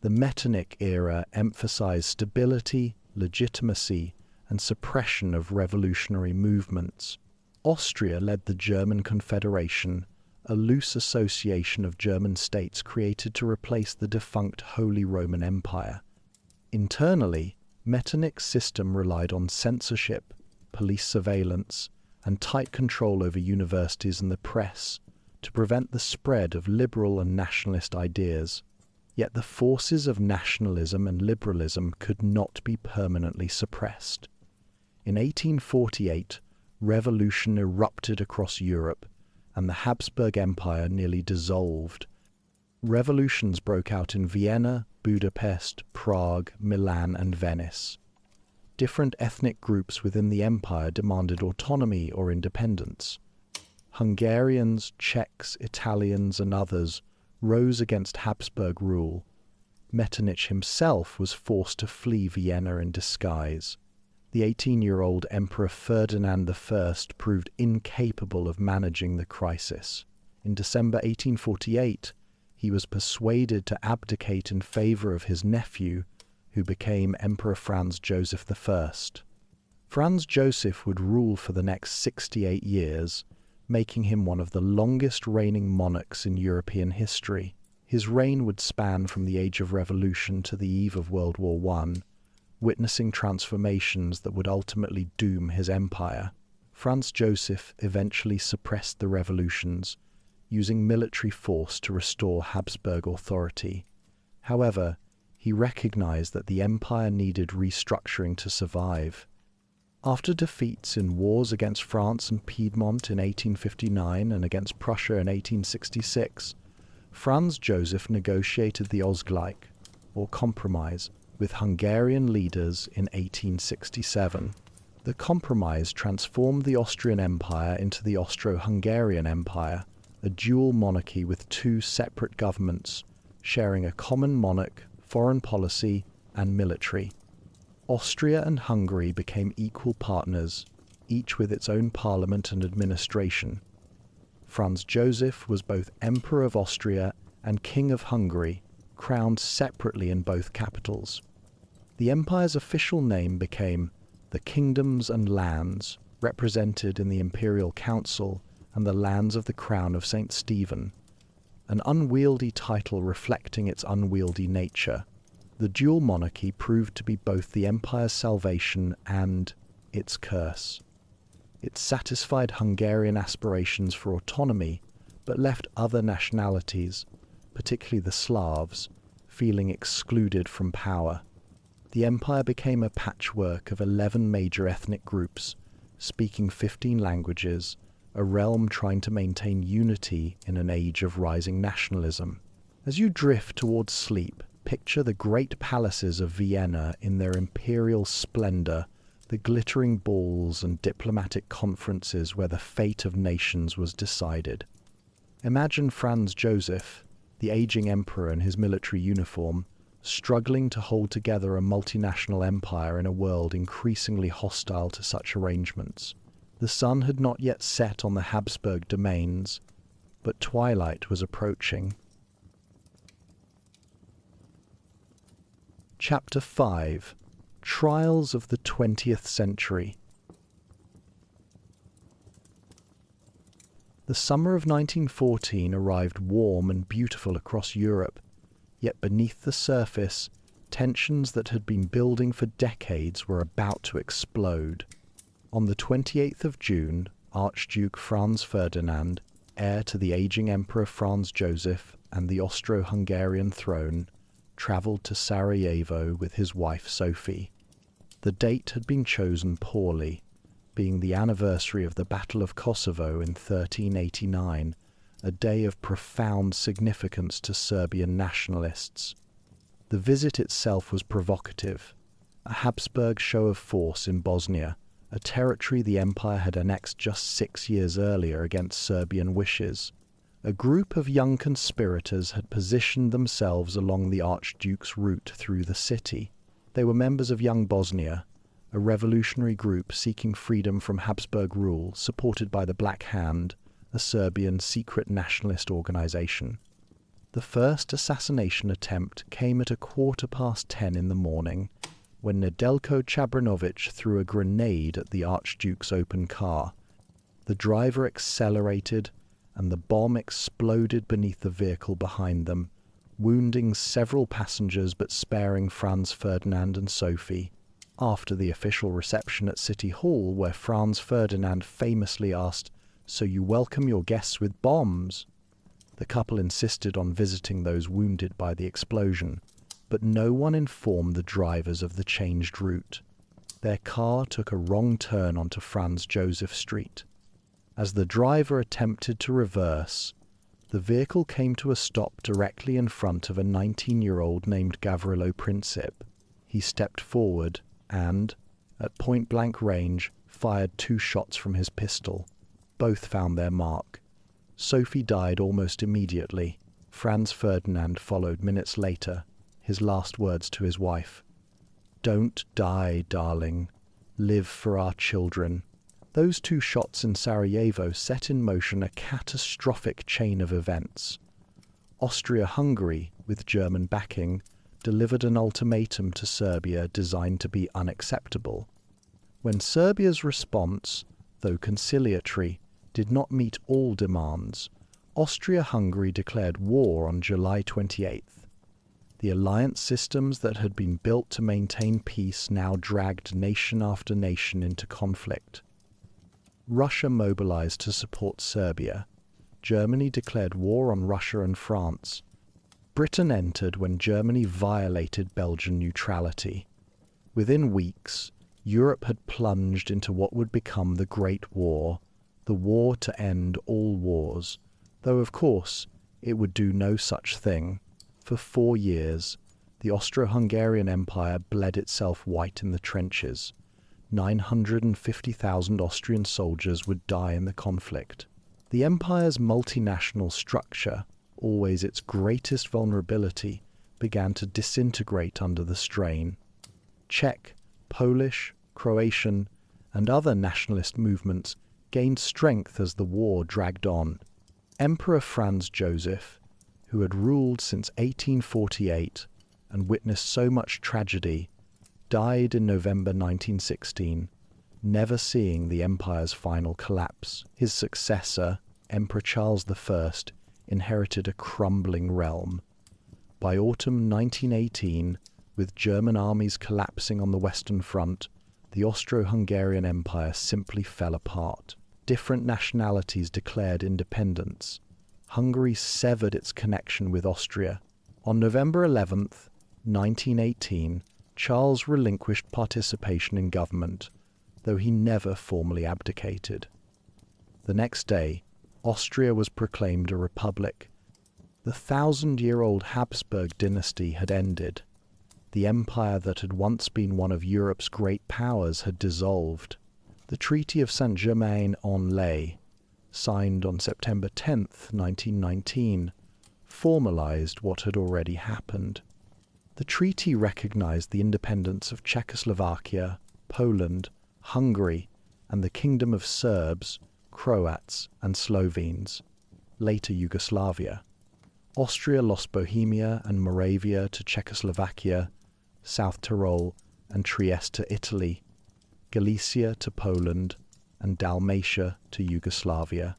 The Metternich era emphasized stability, legitimacy, and suppression of revolutionary movements. Austria led the German Confederation, a loose association of German states created to replace the defunct Holy Roman Empire. Internally, Metternich's system relied on censorship, police surveillance, and tight control over universities and the press to prevent the spread of liberal and nationalist ideas. Yet the forces of nationalism and liberalism could not be permanently suppressed. In 1848, revolution erupted across Europe, and the Habsburg Empire nearly dissolved. Revolutions broke out in Vienna, Budapest, Prague, Milan, and Venice. Different ethnic groups within the empire demanded autonomy or independence. Hungarians, Czechs, Italians, and others rose against Habsburg rule. Metternich himself was forced to flee Vienna in disguise. The 18-year-old Emperor Ferdinand I proved incapable of managing the crisis. In December 1848, he was persuaded to abdicate in favor of his nephew, who became Emperor Franz Joseph I. Franz Joseph would rule for the next 68 years, making him one of the longest reigning monarchs in European history. His reign would span from the Age of Revolution to the eve of World War I, witnessing transformations that would ultimately doom his empire. Franz Joseph eventually suppressed the revolutions, using military force to restore Habsburg authority. However, he recognized that the empire needed restructuring to survive. After defeats in wars against France and Piedmont in 1859 and against Prussia in 1866, Franz Joseph negotiated the Ausgleich, or compromise, with Hungarian leaders in 1867. The compromise transformed the Austrian Empire into the Austro-Hungarian Empire, a dual monarchy with 2 separate governments, sharing a common monarch, foreign policy, and military. Austria and Hungary became equal partners, each with its own parliament and administration. Franz Joseph was both Emperor of Austria and King of Hungary, crowned separately in both capitals. The empire's official name became the Kingdoms and Lands, represented in the Imperial Council and the lands of the Crown of St. Stephen, an unwieldy title reflecting its unwieldy nature. The dual monarchy proved to be both the empire's salvation and its curse. It satisfied Hungarian aspirations for autonomy, but left other nationalities, particularly the Slavs, feeling excluded from power. The empire became a patchwork of 11 major ethnic groups, speaking 15 languages, a realm trying to maintain unity in an age of rising nationalism. As you drift towards sleep, picture the great palaces of Vienna in their imperial splendor, the glittering balls and diplomatic conferences where the fate of nations was decided. Imagine Franz Joseph, the aging emperor in his military uniform, struggling to hold together a multinational empire in a world increasingly hostile to such arrangements. The sun had not yet set on the Habsburg domains, but twilight was approaching. Chapter 5: Trials of the 20th Century. The summer of 1914 arrived warm and beautiful across Europe, yet beneath the surface, tensions that had been building for decades were about to explode. On the 28th of June, Archduke Franz Ferdinand, heir to the aging Emperor Franz Joseph and the Austro-Hungarian throne, travelled to Sarajevo with his wife Sophie. The date had been chosen poorly, being the anniversary of the Battle of Kosovo in 1389, a day of profound significance to Serbian nationalists. The visit itself was provocative, a Habsburg show of force in Bosnia, a territory the empire had annexed just 6 years earlier against Serbian wishes. A group of young conspirators had positioned themselves along the Archduke's route through the city. They were members of Young Bosnia, a revolutionary group seeking freedom from Habsburg rule, supported by the Black Hand, a Serbian secret nationalist organization. The first assassination attempt came at 10:15 in the morning, when Nedeljko Chabranovic threw a grenade at the Archduke's open car. The driver accelerated, and the bomb exploded beneath the vehicle behind them, wounding several passengers but sparing Franz Ferdinand and Sophie. After the official reception at City Hall, where Franz Ferdinand famously asked, "So you welcome your guests with bombs?" The couple insisted on visiting those wounded by the explosion, but no one informed the drivers of the changed route. Their car took a wrong turn onto Franz Joseph Street. As the driver attempted to reverse, the vehicle came to a stop directly in front of a 19-year-old named Gavrilo Princip. He stepped forward and, at point-blank range, fired 2 shots from his pistol. Both found their mark. Sophie died almost immediately. Franz Ferdinand followed minutes later, his last words to his wife: "Don't die, darling. Live for our children." Those 2 shots in Sarajevo set in motion a catastrophic chain of events. Austria-Hungary, with German backing, delivered an ultimatum to Serbia designed to be unacceptable. When Serbia's response, though conciliatory, did not meet all demands, Austria-Hungary declared war on July 28th. The alliance systems that had been built to maintain peace now dragged nation after nation into conflict. Russia mobilized to support Serbia. Germany declared war on Russia and France. Britain entered when Germany violated Belgian neutrality. Within weeks, Europe had plunged into what would become the Great War, the war to end all wars, though of course it would do no such thing. For 4 years, the Austro-Hungarian Empire bled itself white in the trenches. 950,000 Austrian soldiers would die in the conflict. The empire's multinational structure, always its greatest vulnerability, began to disintegrate under the strain. Czech, Polish, Croatian, and other nationalist movements gained strength as the war dragged on. Emperor Franz Joseph, who had ruled since 1848 and witnessed so much tragedy, died in November 1916, never seeing the empire's final collapse. His successor, Emperor Charles I, inherited a crumbling realm. By autumn 1918, with German armies collapsing on the Western Front, the Austro-Hungarian Empire simply fell apart. Different nationalities declared independence. Hungary severed its connection with Austria. On November 11th, 1918, Charles relinquished participation in government, though he never formally abdicated. The next day, Austria was proclaimed a republic. The 1,000-year-old Habsburg dynasty had ended. The empire that had once been one of Europe's great powers had dissolved. The Treaty of Saint-Germain-en-Laye, signed on September 10, 1919, formalized what had already happened. The treaty recognized the independence of Czechoslovakia, Poland, Hungary, and the Kingdom of Serbs, Croats, and Slovenes, later Yugoslavia. Austria lost Bohemia and Moravia to Czechoslovakia, South Tyrol and Trieste to Italy, Galicia to Poland, and Dalmatia to Yugoslavia.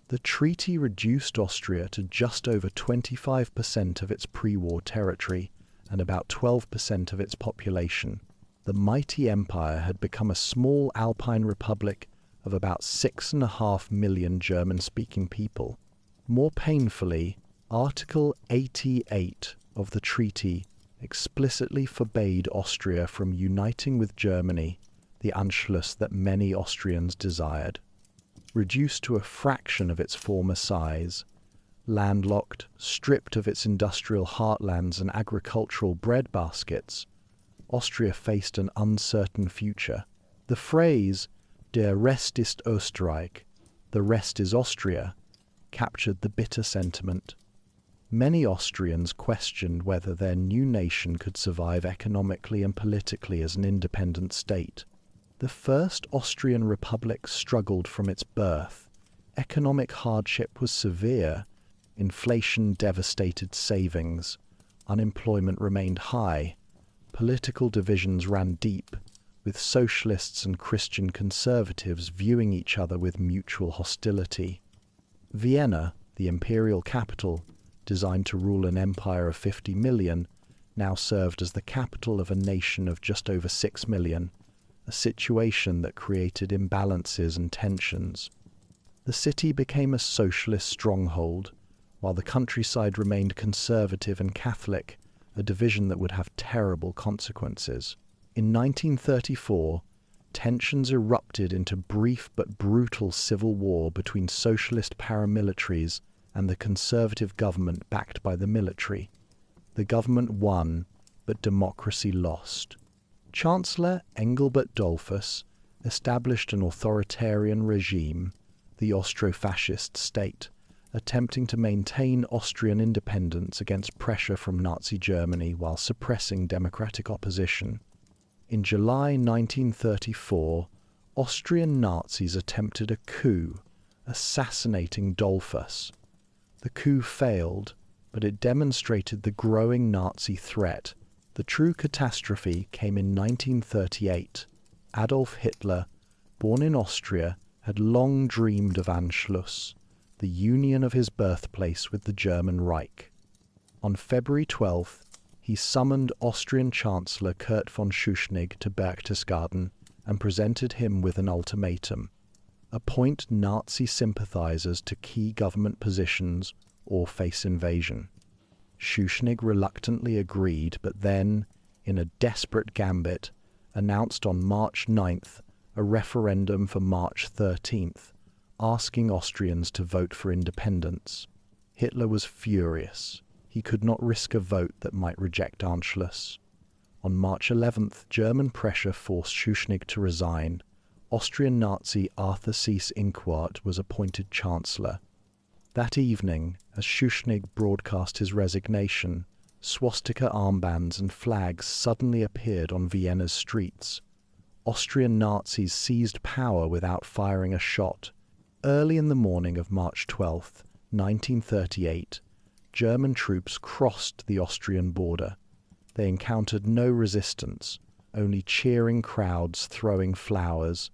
The treaty reduced Austria to just over 25% of its pre-war territory and about 12% of its population. The mighty empire had become a small Alpine republic of about 6.5 million German-speaking people. More painfully, Article 88 of the treaty explicitly forbade Austria from uniting with Germany, the Anschluss that many Austrians desired. Reduced to a fraction of its former size, landlocked, stripped of its industrial heartlands and agricultural breadbaskets, Austria faced an uncertain future. The phrase, Der Rest ist Österreich, the rest is Austria, captured the bitter sentiment. Many Austrians questioned whether their new nation could survive economically and politically as an independent state. The First Austrian Republic struggled from its birth. Economic hardship was severe. Inflation devastated savings. Unemployment remained high. Political divisions ran deep, with socialists and Christian conservatives viewing each other with mutual hostility. Vienna, the imperial capital, designed to rule an empire of 50 million, now served as the capital of a nation of just over 6 million, a situation that created imbalances and tensions. The city became a socialist stronghold, while the countryside remained conservative and Catholic, a division that would have terrible consequences. In 1934, tensions erupted into brief but brutal civil war between socialist paramilitaries and the conservative government backed by the military. The government won, but democracy lost. Chancellor Engelbert Dollfuss established an authoritarian regime, the Austro-fascist state, attempting to maintain Austrian independence against pressure from Nazi Germany while suppressing democratic opposition. In July 1934, Austrian Nazis attempted a coup, assassinating Dollfuss. The coup failed, but it demonstrated the growing Nazi threat. The true catastrophe came in 1938. Adolf Hitler, born in Austria, had long dreamed of Anschluss, the union of his birthplace with the German Reich. On February 12th, he summoned Austrian Chancellor Kurt von Schuschnigg to Berchtesgaden and presented him with an ultimatum: appoint Nazi sympathizers to key government positions or face invasion. Schuschnigg reluctantly agreed, but then, in a desperate gambit, announced on March 9th a referendum for March 13th, asking Austrians to vote for independence. Hitler was furious. He could not risk a vote that might reject Anschluss. On March 11th, German pressure forced Schuschnigg to resign. Austrian Nazi Arthur Seyss-Inquart was appointed Chancellor. That evening, as Schuschnigg broadcast his resignation, swastika armbands and flags suddenly appeared on Vienna's streets. Austrian Nazis seized power without firing a shot. Early in the morning of March 12, 1938, German troops crossed the Austrian border. They encountered no resistance, only cheering crowds throwing flowers.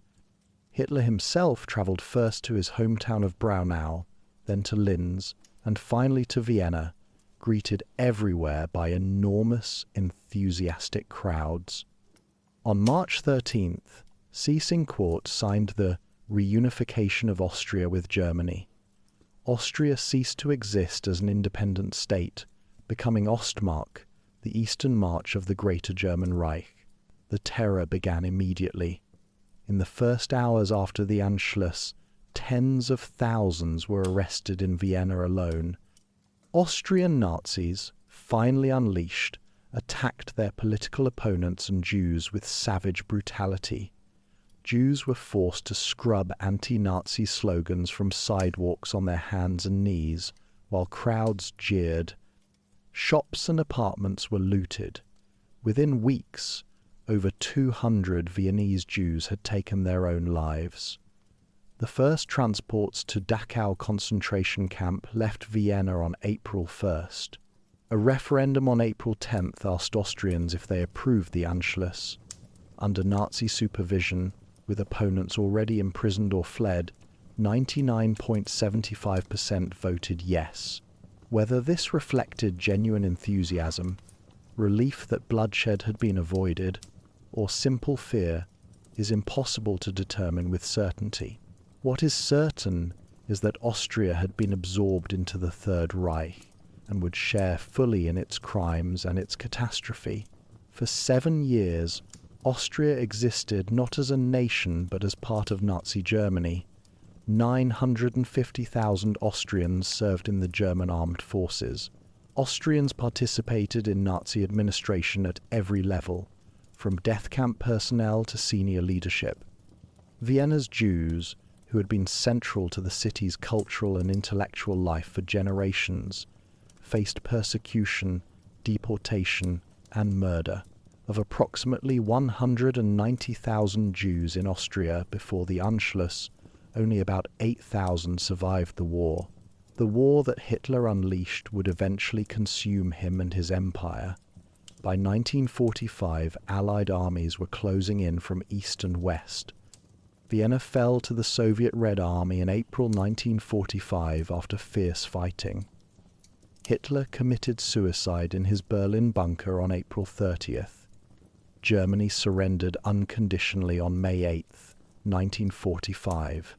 Hitler himself travelled first to his hometown of Braunau, then to Linz, and finally to Vienna, greeted everywhere by enormous, enthusiastic crowds. On March 13th, Seyss-Inquart signed the reunification of Austria with Germany. Austria ceased to exist as an independent state, becoming Ostmark, the eastern march of the Greater German Reich. The terror began immediately. In the first hours after the Anschluss, tens of thousands were arrested in Vienna alone. Austrian Nazis, finally unleashed, attacked their political opponents and Jews with savage brutality. Jews were forced to scrub anti-Nazi slogans from sidewalks on their hands and knees, while crowds jeered. Shops and apartments were looted. Within weeks, over 200 Viennese Jews had taken their own lives. The first transports to Dachau concentration camp left Vienna on April 1st. A referendum on April 10th asked Austrians if they approved the Anschluss. Under Nazi supervision, with opponents already imprisoned or fled, 99.75% voted yes. Whether this reflected genuine enthusiasm, relief that bloodshed had been avoided, or simple fear, is impossible to determine with certainty. What is certain is that Austria had been absorbed into the Third Reich and would share fully in its crimes and its catastrophe. For 7 years, Austria existed not as a nation but as part of Nazi Germany. 950,000 Austrians served in the German armed forces. Austrians participated in Nazi administration at every level, from death camp personnel to senior leadership. Vienna's Jews, who had been central to the city's cultural and intellectual life for generations, faced persecution, deportation, and murder. Of approximately 190,000 Jews in Austria before the Anschluss, only about 8,000 survived the war. The war that Hitler unleashed would eventually consume him and his empire. By 1945, Allied armies were closing in from east and west. Vienna fell to the Soviet Red Army in April 1945 after fierce fighting. Hitler committed suicide in his Berlin bunker on April 30th. Germany surrendered unconditionally on May 8th, 1945.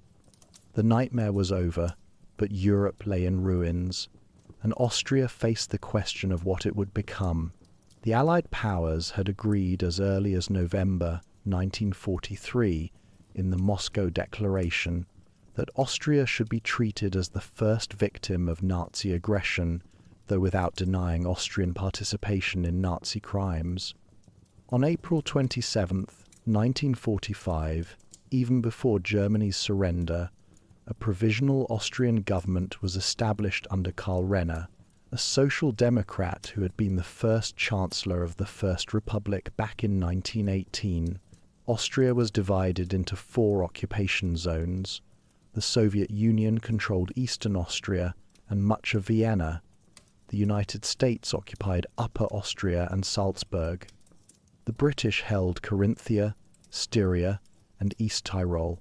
The nightmare was over, but Europe lay in ruins, and Austria faced the question of what it would become. The Allied powers had agreed as early as November 1943 in the Moscow Declaration that Austria should be treated as the first victim of Nazi aggression, though without denying Austrian participation in Nazi crimes. On April 27, 1945, even before Germany's surrender, a provisional Austrian government was established under Karl Renner, a social democrat who had been the first chancellor of the First Republic back in 1918. Austria was divided into 4 occupation zones. The Soviet Union controlled eastern Austria and much of Vienna. The United States occupied Upper Austria and Salzburg. The British held Carinthia, Styria, and East Tyrol.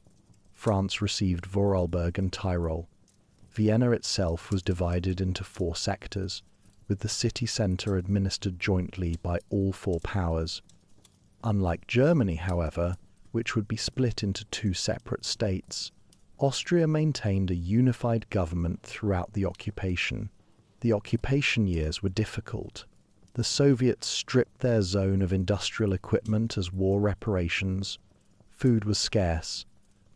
France received Vorarlberg and Tyrol. Vienna itself was divided into 4 sectors, with the city centre administered jointly by all 4 powers. Unlike Germany, however, which would be split into 2 separate states, Austria maintained a unified government throughout the occupation. The occupation years were difficult. The Soviets stripped their zone of industrial equipment as war reparations. Food was scarce.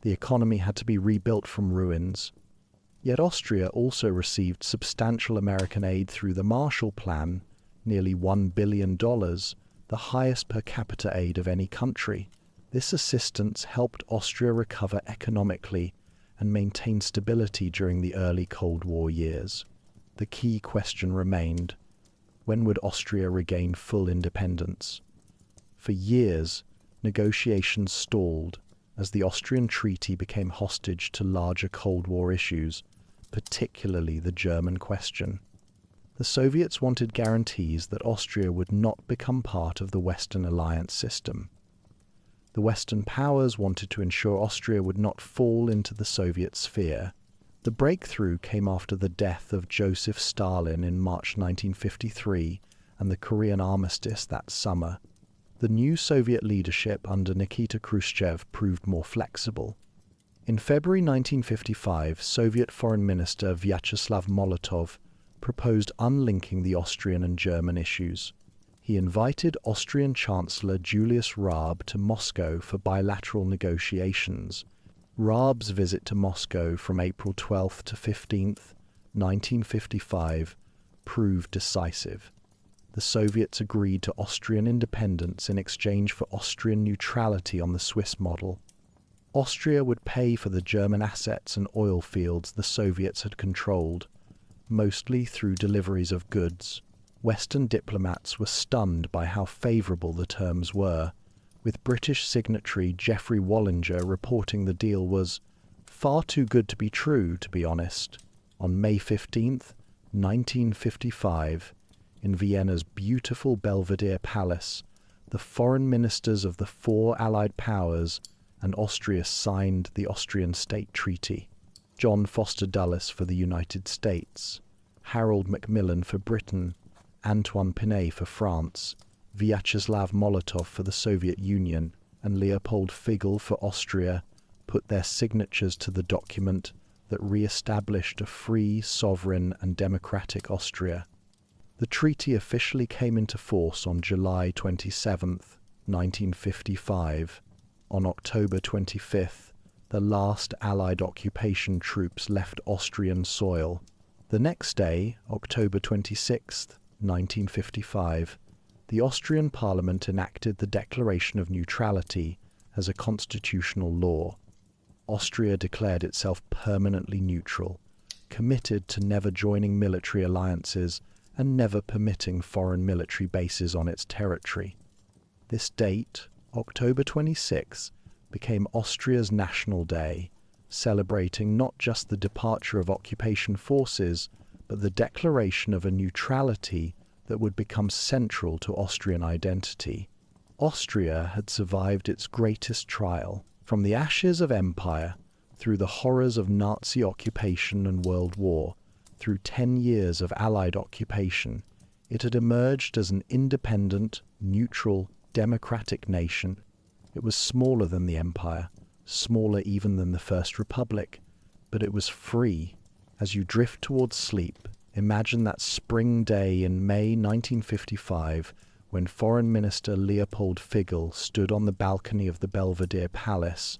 The economy had to be rebuilt from ruins. Yet Austria also received substantial American aid through the Marshall Plan, nearly $1 billion, the highest per capita aid of any country. This assistance helped Austria recover economically and maintain stability during the early Cold War years. The key question remained: when would Austria regain full independence? For years, negotiations stalled as the Austrian treaty became hostage to larger Cold War issues, particularly the German question. The Soviets wanted guarantees that Austria would not become part of the Western alliance system. The Western powers wanted to ensure Austria would not fall into the Soviet sphere. The breakthrough came after the death of Joseph Stalin in March 1953 and the Korean armistice that summer. The new Soviet leadership under Nikita Khrushchev proved more flexible. In February 1955, Soviet Foreign Minister Vyacheslav Molotov proposed unlinking the Austrian and German issues. He invited Austrian Chancellor Julius Raab to Moscow for bilateral negotiations. Raab's visit to Moscow from April 12th to 15th, 1955, proved decisive. The Soviets agreed to Austrian independence in exchange for Austrian neutrality on the Swiss model. Austria would pay for the German assets and oil fields the Soviets had controlled, mostly through deliveries of goods. Western diplomats were stunned by how favourable the terms were, with British signatory Geoffrey Wallinger reporting the deal was far too good to be true, to be honest. On May 15th, 1955, in Vienna's beautiful Belvedere Palace, the foreign ministers of the four Allied powers and Austria signed the Austrian State Treaty. John Foster Dulles for the United States, Harold Macmillan for Britain, Antoine Pinay for France, Vyacheslav Molotov for the Soviet Union, and Leopold Figl for Austria put their signatures to the document that re-established a free, sovereign, and democratic Austria. The treaty officially came into force on July 27th, 1955. On October 25th, the last Allied occupation troops left Austrian soil. The next day, October 26th, 1955, the Austrian Parliament enacted the Declaration of Neutrality as a constitutional law. Austria declared itself permanently neutral, committed to never joining military alliances and never permitting foreign military bases on its territory. This date, October 26, became Austria's National Day, celebrating not just the departure of occupation forces, but the declaration of a neutrality that would become central to Austrian identity. Austria had survived its greatest trial. From the ashes of empire, through the horrors of Nazi occupation and World War, through 10 years of Allied occupation, it had emerged as an independent, neutral, democratic nation. It was smaller than the empire, smaller even than the First Republic, but it was free. As you drift towards sleep, imagine that spring day in May 1955 when Foreign Minister Leopold Figl stood on the balcony of the Belvedere Palace,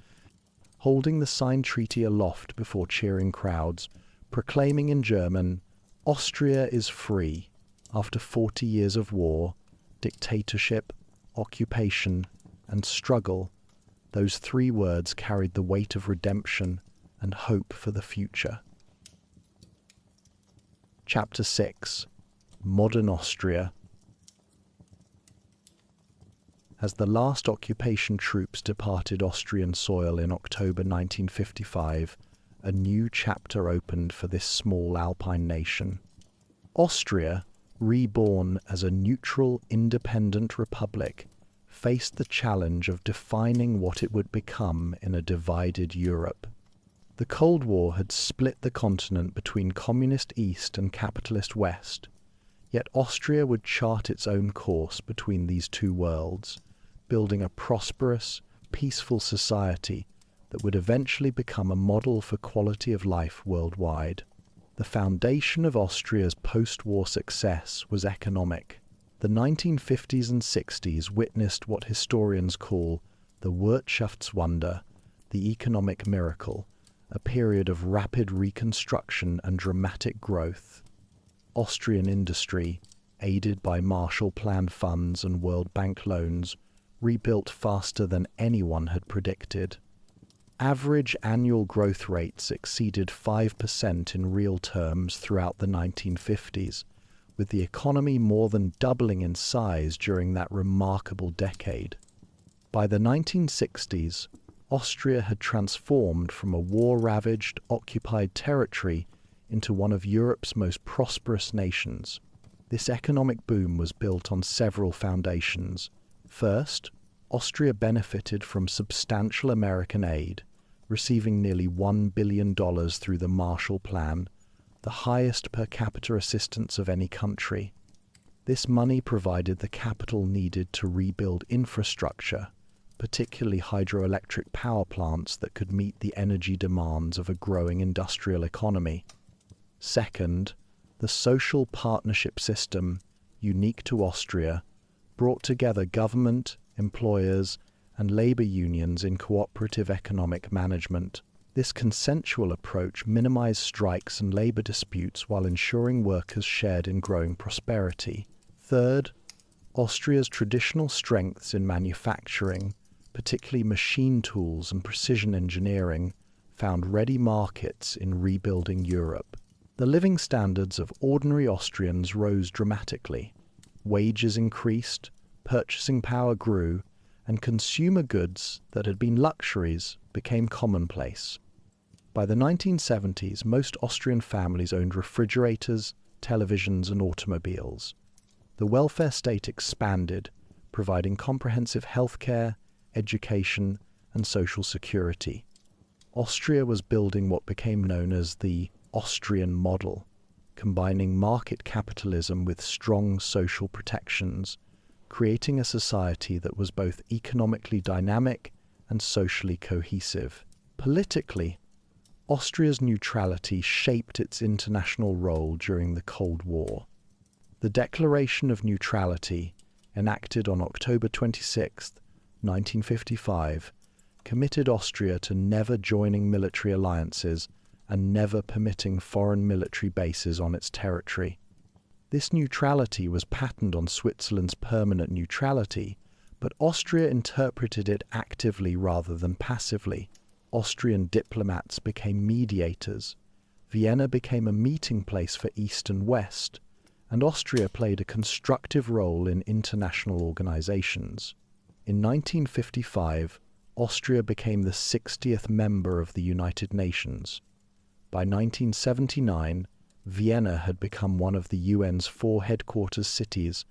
holding the signed treaty aloft before cheering crowds, proclaiming in German, "Austria is free," after 40 years of war, dictatorship, occupation, and struggle. Those 3 words carried the weight of redemption and hope for the future. Chapter 6. Modern Austria. As the last occupation troops departed Austrian soil in October 1955, a new chapter opened for this small Alpine nation. Austria, reborn as a neutral, independent republic, faced the challenge of defining what it would become in a divided Europe. The Cold War had split the continent between communist East and capitalist West, yet Austria would chart its own course between these two worlds, building a prosperous, peaceful society that would eventually become a model for quality of life worldwide. The foundation of Austria's post-war success was economic. The 1950s and 60s witnessed what historians call the Wirtschaftswunder, the economic miracle, a period of rapid reconstruction and dramatic growth. Austrian industry, aided by Marshall Plan funds and World Bank loans, rebuilt faster than anyone had predicted. Average annual growth rates exceeded 5% in real terms throughout the 1950s, with the economy more than doubling in size during that remarkable decade. By the 1960s, Austria had transformed from a war-ravaged, occupied territory into one of Europe's most prosperous nations. This economic boom was built on several foundations. First, Austria benefited from substantial American aid, receiving nearly $1 billion through the Marshall Plan, the highest per capita assistance of any country. This money provided the capital needed to rebuild infrastructure, particularly hydroelectric power plants that could meet the energy demands of a growing industrial economy. Second, the social partnership system, unique to Austria, brought together government, employers, and labor unions in cooperative economic management. This consensual approach minimized strikes and labor disputes while ensuring workers shared in growing prosperity. Third, Austria's traditional strengths in manufacturing, particularly machine tools and precision engineering, found ready markets in rebuilding Europe. The living standards of ordinary Austrians rose dramatically. Wages increased, purchasing power grew, and consumer goods that had been luxuries became commonplace. By the 1970s, most Austrian families owned refrigerators, televisions, and automobiles. The welfare state expanded, providing comprehensive healthcare, education, and social security. Austria was building what became known as the Austrian model, combining market capitalism with strong social protections, creating a society that was both economically dynamic and socially cohesive. Politically, Austria's neutrality shaped its international role during the Cold War. The Declaration of Neutrality, enacted on October 26, 1955, committed Austria to never joining military alliances and never permitting foreign military bases on its territory. This neutrality was patterned on Switzerland's permanent neutrality, but Austria interpreted it actively rather than passively. Austrian diplomats became mediators. Vienna became a meeting place for East and West, and Austria played a constructive role in international organizations. In 1955, Austria became the 60th member of the United Nations. By 1979, Vienna had become one of the UN's 4 headquarters cities,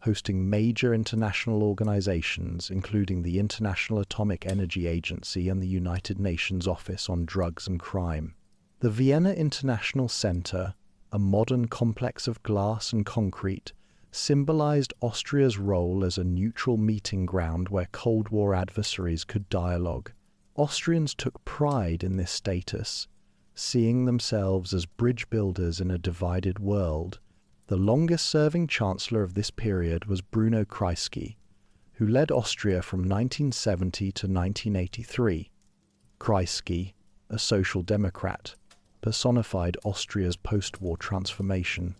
hosting major international organizations, including the International Atomic Energy Agency and the United Nations Office on Drugs and Crime. The Vienna International Center, a modern complex of glass and concrete, symbolized Austria's role as a neutral meeting ground where Cold War adversaries could dialogue. Austrians took pride in this status, seeing themselves as bridge builders in a divided world. The longest-serving chancellor of this period was Bruno Kreisky, who led Austria from 1970 to 1983. Kreisky, a social democrat, personified Austria's post-war transformation.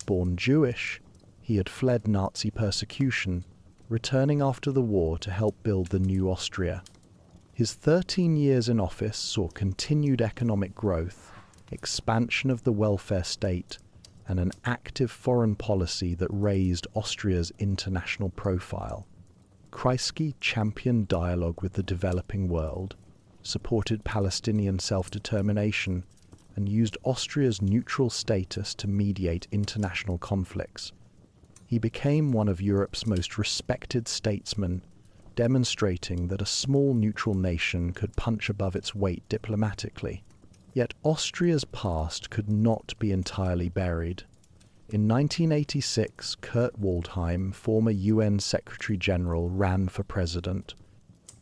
Born Jewish, he had fled Nazi persecution, returning after the war to help build the new Austria. His 13 years in office saw continued economic growth, expansion of the welfare state, and an active foreign policy that raised Austria's international profile. Kreisky championed dialogue with the developing world, supported Palestinian self-determination, and used Austria's neutral status to mediate international conflicts. He became one of Europe's most respected statesmen, demonstrating that a small neutral nation could punch above its weight diplomatically. Yet Austria's past could not be entirely buried. In 1986, Kurt Waldheim, former UN Secretary-General, ran for president.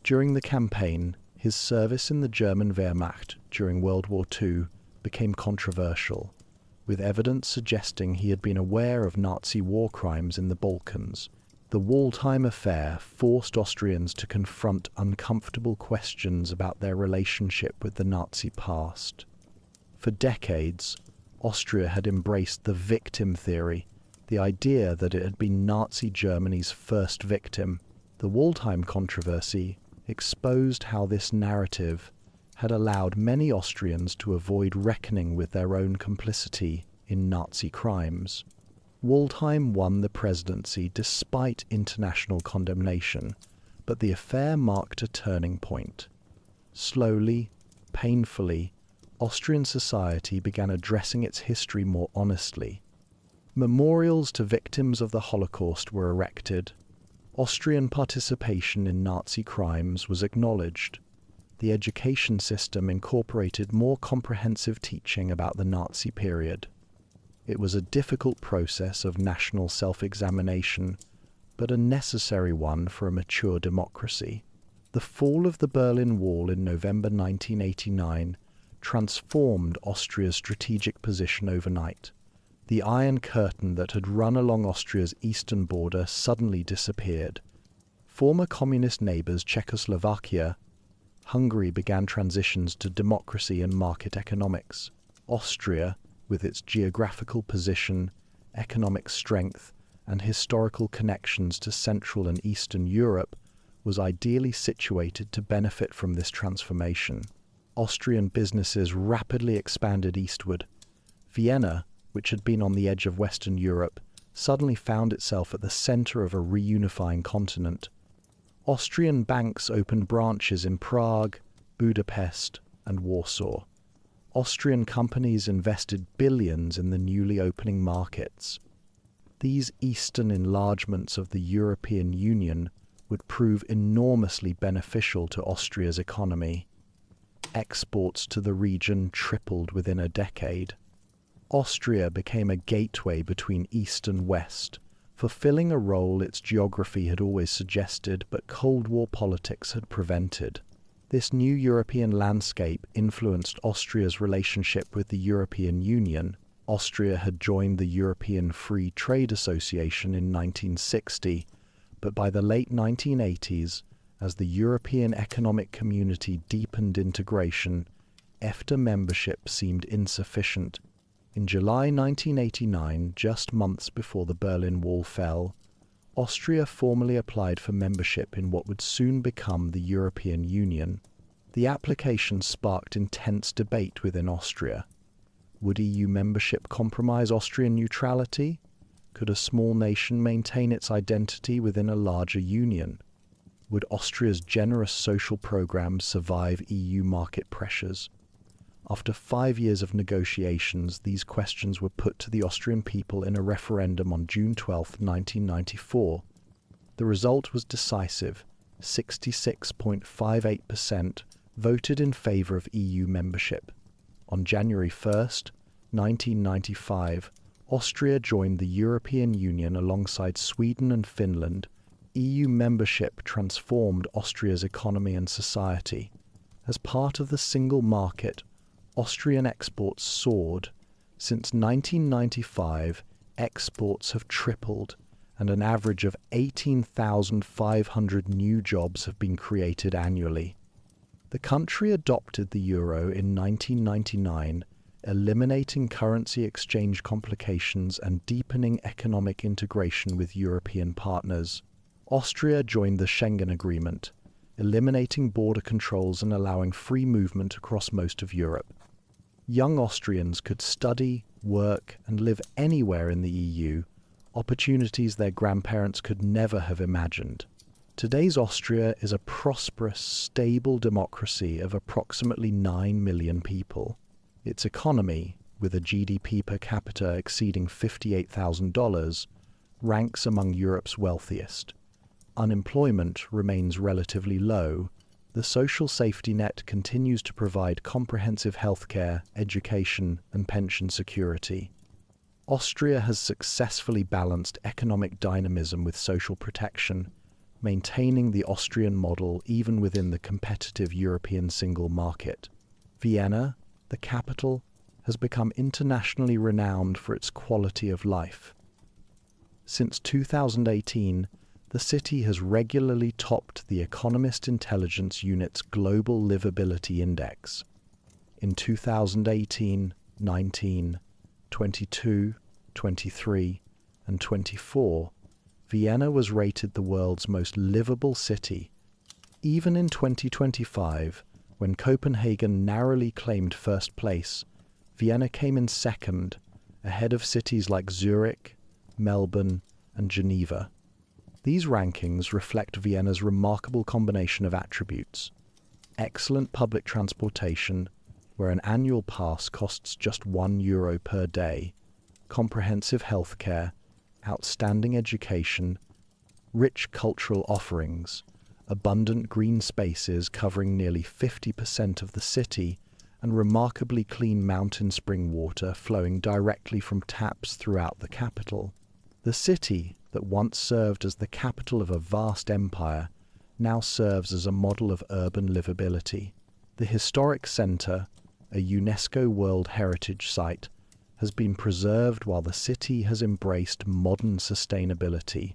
During the campaign, his service in the German Wehrmacht during World War II became controversial, with evidence suggesting he had been aware of Nazi war crimes in the Balkans. The Waldheim affair forced Austrians to confront uncomfortable questions about their relationship with the Nazi past. For decades, Austria had embraced the victim theory, the idea that it had been Nazi Germany's first victim. The Waldheim controversy exposed how this narrative had allowed many Austrians to avoid reckoning with their own complicity in Nazi crimes. Waldheim won the presidency despite international condemnation, but the affair marked a turning point. Slowly, painfully, Austrian society began addressing its history more honestly. Memorials to victims of the Holocaust were erected. Austrian participation in Nazi crimes was acknowledged. The education system incorporated more comprehensive teaching about the Nazi period. It was a difficult process of national self-examination, but a necessary one for a mature democracy. The fall of the Berlin Wall in November 1989 transformed Austria's strategic position overnight. The Iron Curtain that had run along Austria's eastern border suddenly disappeared. Former communist neighbours Czechoslovakia, Hungary began transitions to democracy and market economics. Austria, with its geographical position, economic strength, and historical connections to Central and Eastern Europe, was ideally situated to benefit from this transformation. Austrian businesses rapidly expanded eastward. Vienna, which had been on the edge of Western Europe, suddenly found itself at the center of a reunifying continent. Austrian banks opened branches in Prague, Budapest, and Warsaw. Austrian companies invested billions in the newly opening markets. These eastern enlargements of the European Union would prove enormously beneficial to Austria's economy. Exports to the region tripled within a decade. Austria became a gateway between East and West, fulfilling a role its geography had always suggested but Cold War politics had prevented. This new European landscape influenced Austria's relationship with the European Union. Austria had joined the European Free Trade Association in 1960, but by the late 1980s, as the European Economic Community deepened integration, EFTA membership seemed insufficient. In July 1989, just months before the Berlin Wall fell, Austria formally applied for membership in what would soon become the European Union. The application sparked intense debate within Austria. Would EU membership compromise Austrian neutrality? Could a small nation maintain its identity within a larger union? Would Austria's generous social programs survive EU market pressures? After 5 years of negotiations, these questions were put to the Austrian people in a referendum on June 12, 1994. The result was decisive. 66.58% voted in favour of EU membership. On January 1, 1995, Austria joined the European Union alongside Sweden and Finland. EU membership transformed Austria's economy and society. As part of the single market, Austrian exports soared. Since 1995, exports have tripled, and an average of 18,500 new jobs have been created annually. The country adopted the euro in 1999, eliminating currency exchange complications and deepening economic integration with European partners. Austria joined the Schengen Agreement, eliminating border controls and allowing free movement across most of Europe. Young Austrians could study, work, and live anywhere in the EU, opportunities their grandparents could never have imagined. Today's Austria is a prosperous, stable democracy of approximately 9 million people. Its economy, with a GDP per capita exceeding $58,000, ranks among Europe's wealthiest. Unemployment remains relatively low. The social safety net continues to provide comprehensive healthcare, education, and pension security. Austria has successfully balanced economic dynamism with social protection, maintaining the Austrian model even within the competitive European single market. Vienna, the capital, has become internationally renowned for its quality of life. Since 2018, the city has regularly topped the Economist Intelligence Unit's Global Livability Index. In 2018, 19, 22, 23, and 24, Vienna was rated the world's most livable city. Even in 2025, when Copenhagen narrowly claimed first place, Vienna came in second, ahead of cities like Zurich, Melbourne, and Geneva. These rankings reflect Vienna's remarkable combination of attributes: excellent public transportation, where an annual pass costs just €1 per day, comprehensive healthcare, outstanding education, rich cultural offerings, abundant green spaces covering nearly 50% of the city, and remarkably clean mountain spring water flowing directly from taps throughout the capital. The city, that once served as the capital of a vast empire, now serves as a model of urban livability. The historic centre, a UNESCO World Heritage Site, has been preserved while the city has embraced modern sustainability.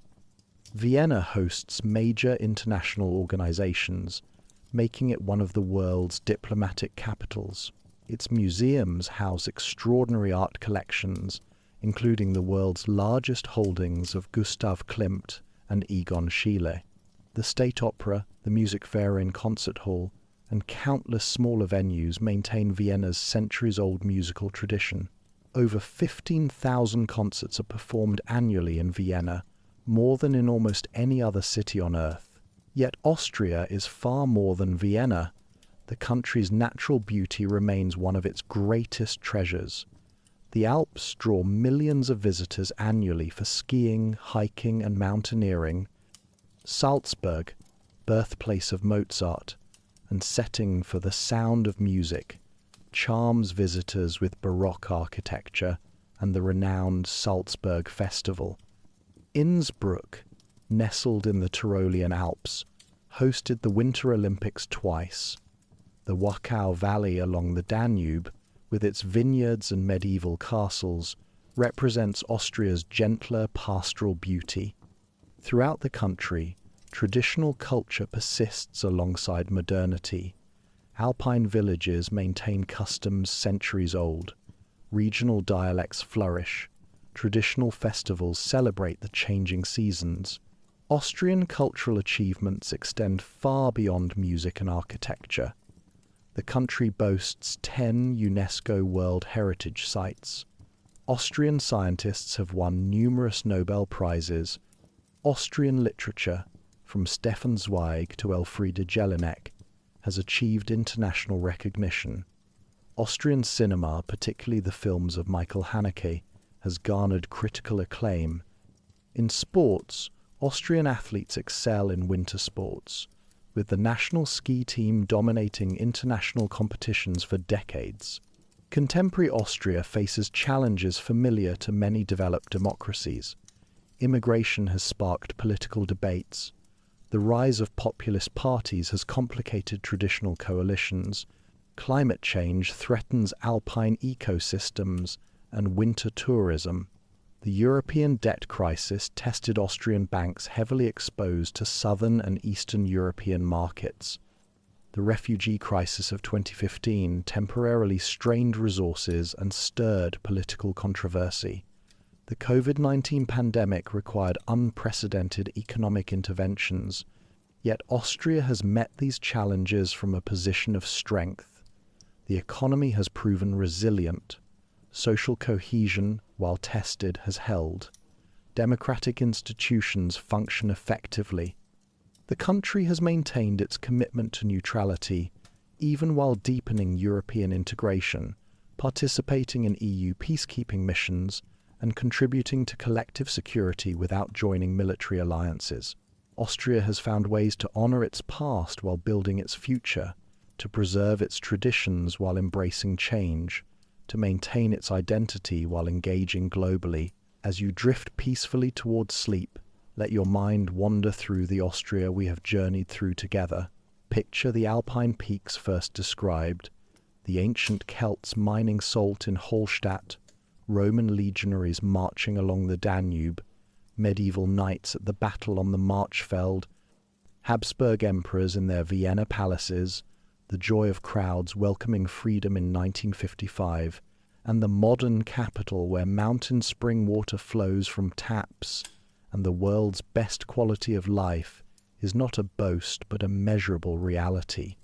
Vienna hosts major international organizations, making it one of the world's diplomatic capitals. Its museums house extraordinary art collections, including the world's largest holdings of Gustav Klimt and Egon Schiele. The State Opera, the Music Verein Concert Hall, and countless smaller venues maintain Vienna's centuries-old musical tradition. Over 15,000 concerts are performed annually in Vienna, more than in almost any other city on Earth. Yet Austria is far more than Vienna. The country's natural beauty remains one of its greatest treasures. The Alps draw millions of visitors annually for skiing, hiking, and mountaineering. Salzburg, birthplace of Mozart, and setting for the sound of music, charms visitors with Baroque architecture and the renowned Salzburg Festival. Innsbruck, nestled in the Tyrolean Alps, hosted the Winter Olympics twice. The Wachau Valley along the Danube, with its vineyards and medieval castles, represents Austria's gentler pastoral beauty. Throughout the country, traditional culture persists alongside modernity. Alpine villages maintain customs centuries old. Regional dialects flourish. Traditional festivals celebrate the changing seasons. Austrian cultural achievements extend far beyond music and architecture. The country boasts 10 UNESCO World Heritage Sites. Austrian scientists have won numerous Nobel Prizes. Austrian literature, from Stefan Zweig to Elfriede Jelinek, has achieved international recognition. Austrian cinema, particularly the films of Michael Haneke, has garnered critical acclaim. In sports, Austrian athletes excel in winter sports, with the national ski team dominating international competitions for decades. Contemporary Austria faces challenges familiar to many developed democracies. Immigration has sparked political debates. The rise of populist parties has complicated traditional coalitions. Climate change threatens alpine ecosystems and winter tourism. The European debt crisis tested Austrian banks heavily exposed to southern and eastern European markets. The refugee crisis of 2015 temporarily strained resources and stirred political controversy. The COVID-19 pandemic required unprecedented economic interventions, yet Austria has met these challenges from a position of strength. The economy has proven resilient. Social cohesion, while tested, has held. Democratic institutions function effectively. The country has maintained its commitment to neutrality, even while deepening European integration, participating in EU peacekeeping missions, and contributing to collective security without joining military alliances. Austria has found ways to honor its past while building its future, to preserve its traditions while embracing change, to maintain its identity while engaging globally. As you drift peacefully towards sleep, let your mind wander through the Austria we have journeyed through together. Picture the Alpine peaks first described, the ancient Celts mining salt in Hallstatt, Roman legionaries marching along the Danube, medieval knights at the battle on the Marchfeld, Habsburg emperors in their Vienna palaces, the joy of crowds welcoming freedom in 1955, and the modern capital where mountain spring water flows from taps, and the world's best quality of life is not a boast but a measurable reality.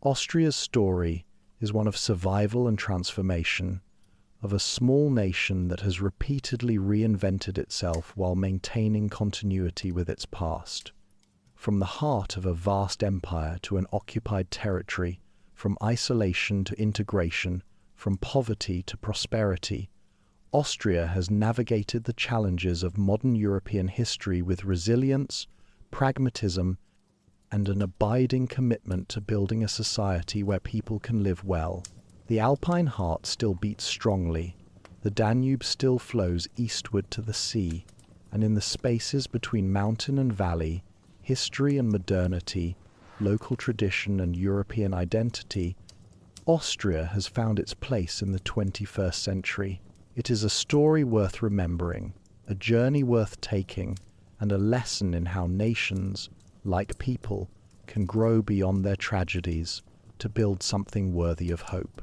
Austria's story is one of survival and transformation, of a small nation that has repeatedly reinvented itself while maintaining continuity with its past. From the heart of a vast empire to an occupied territory, from isolation to integration, from poverty to prosperity, Austria has navigated the challenges of modern European history with resilience, pragmatism, and an abiding commitment to building a society where people can live well. The Alpine heart still beats strongly, the Danube still flows eastward to the sea, and in the spaces between mountain and valley, history and modernity, local tradition and European identity, Austria has found its place in the 21st century. It is a story worth remembering, a journey worth taking, and a lesson in how nations, like people, can grow beyond their tragedies to build something worthy of hope.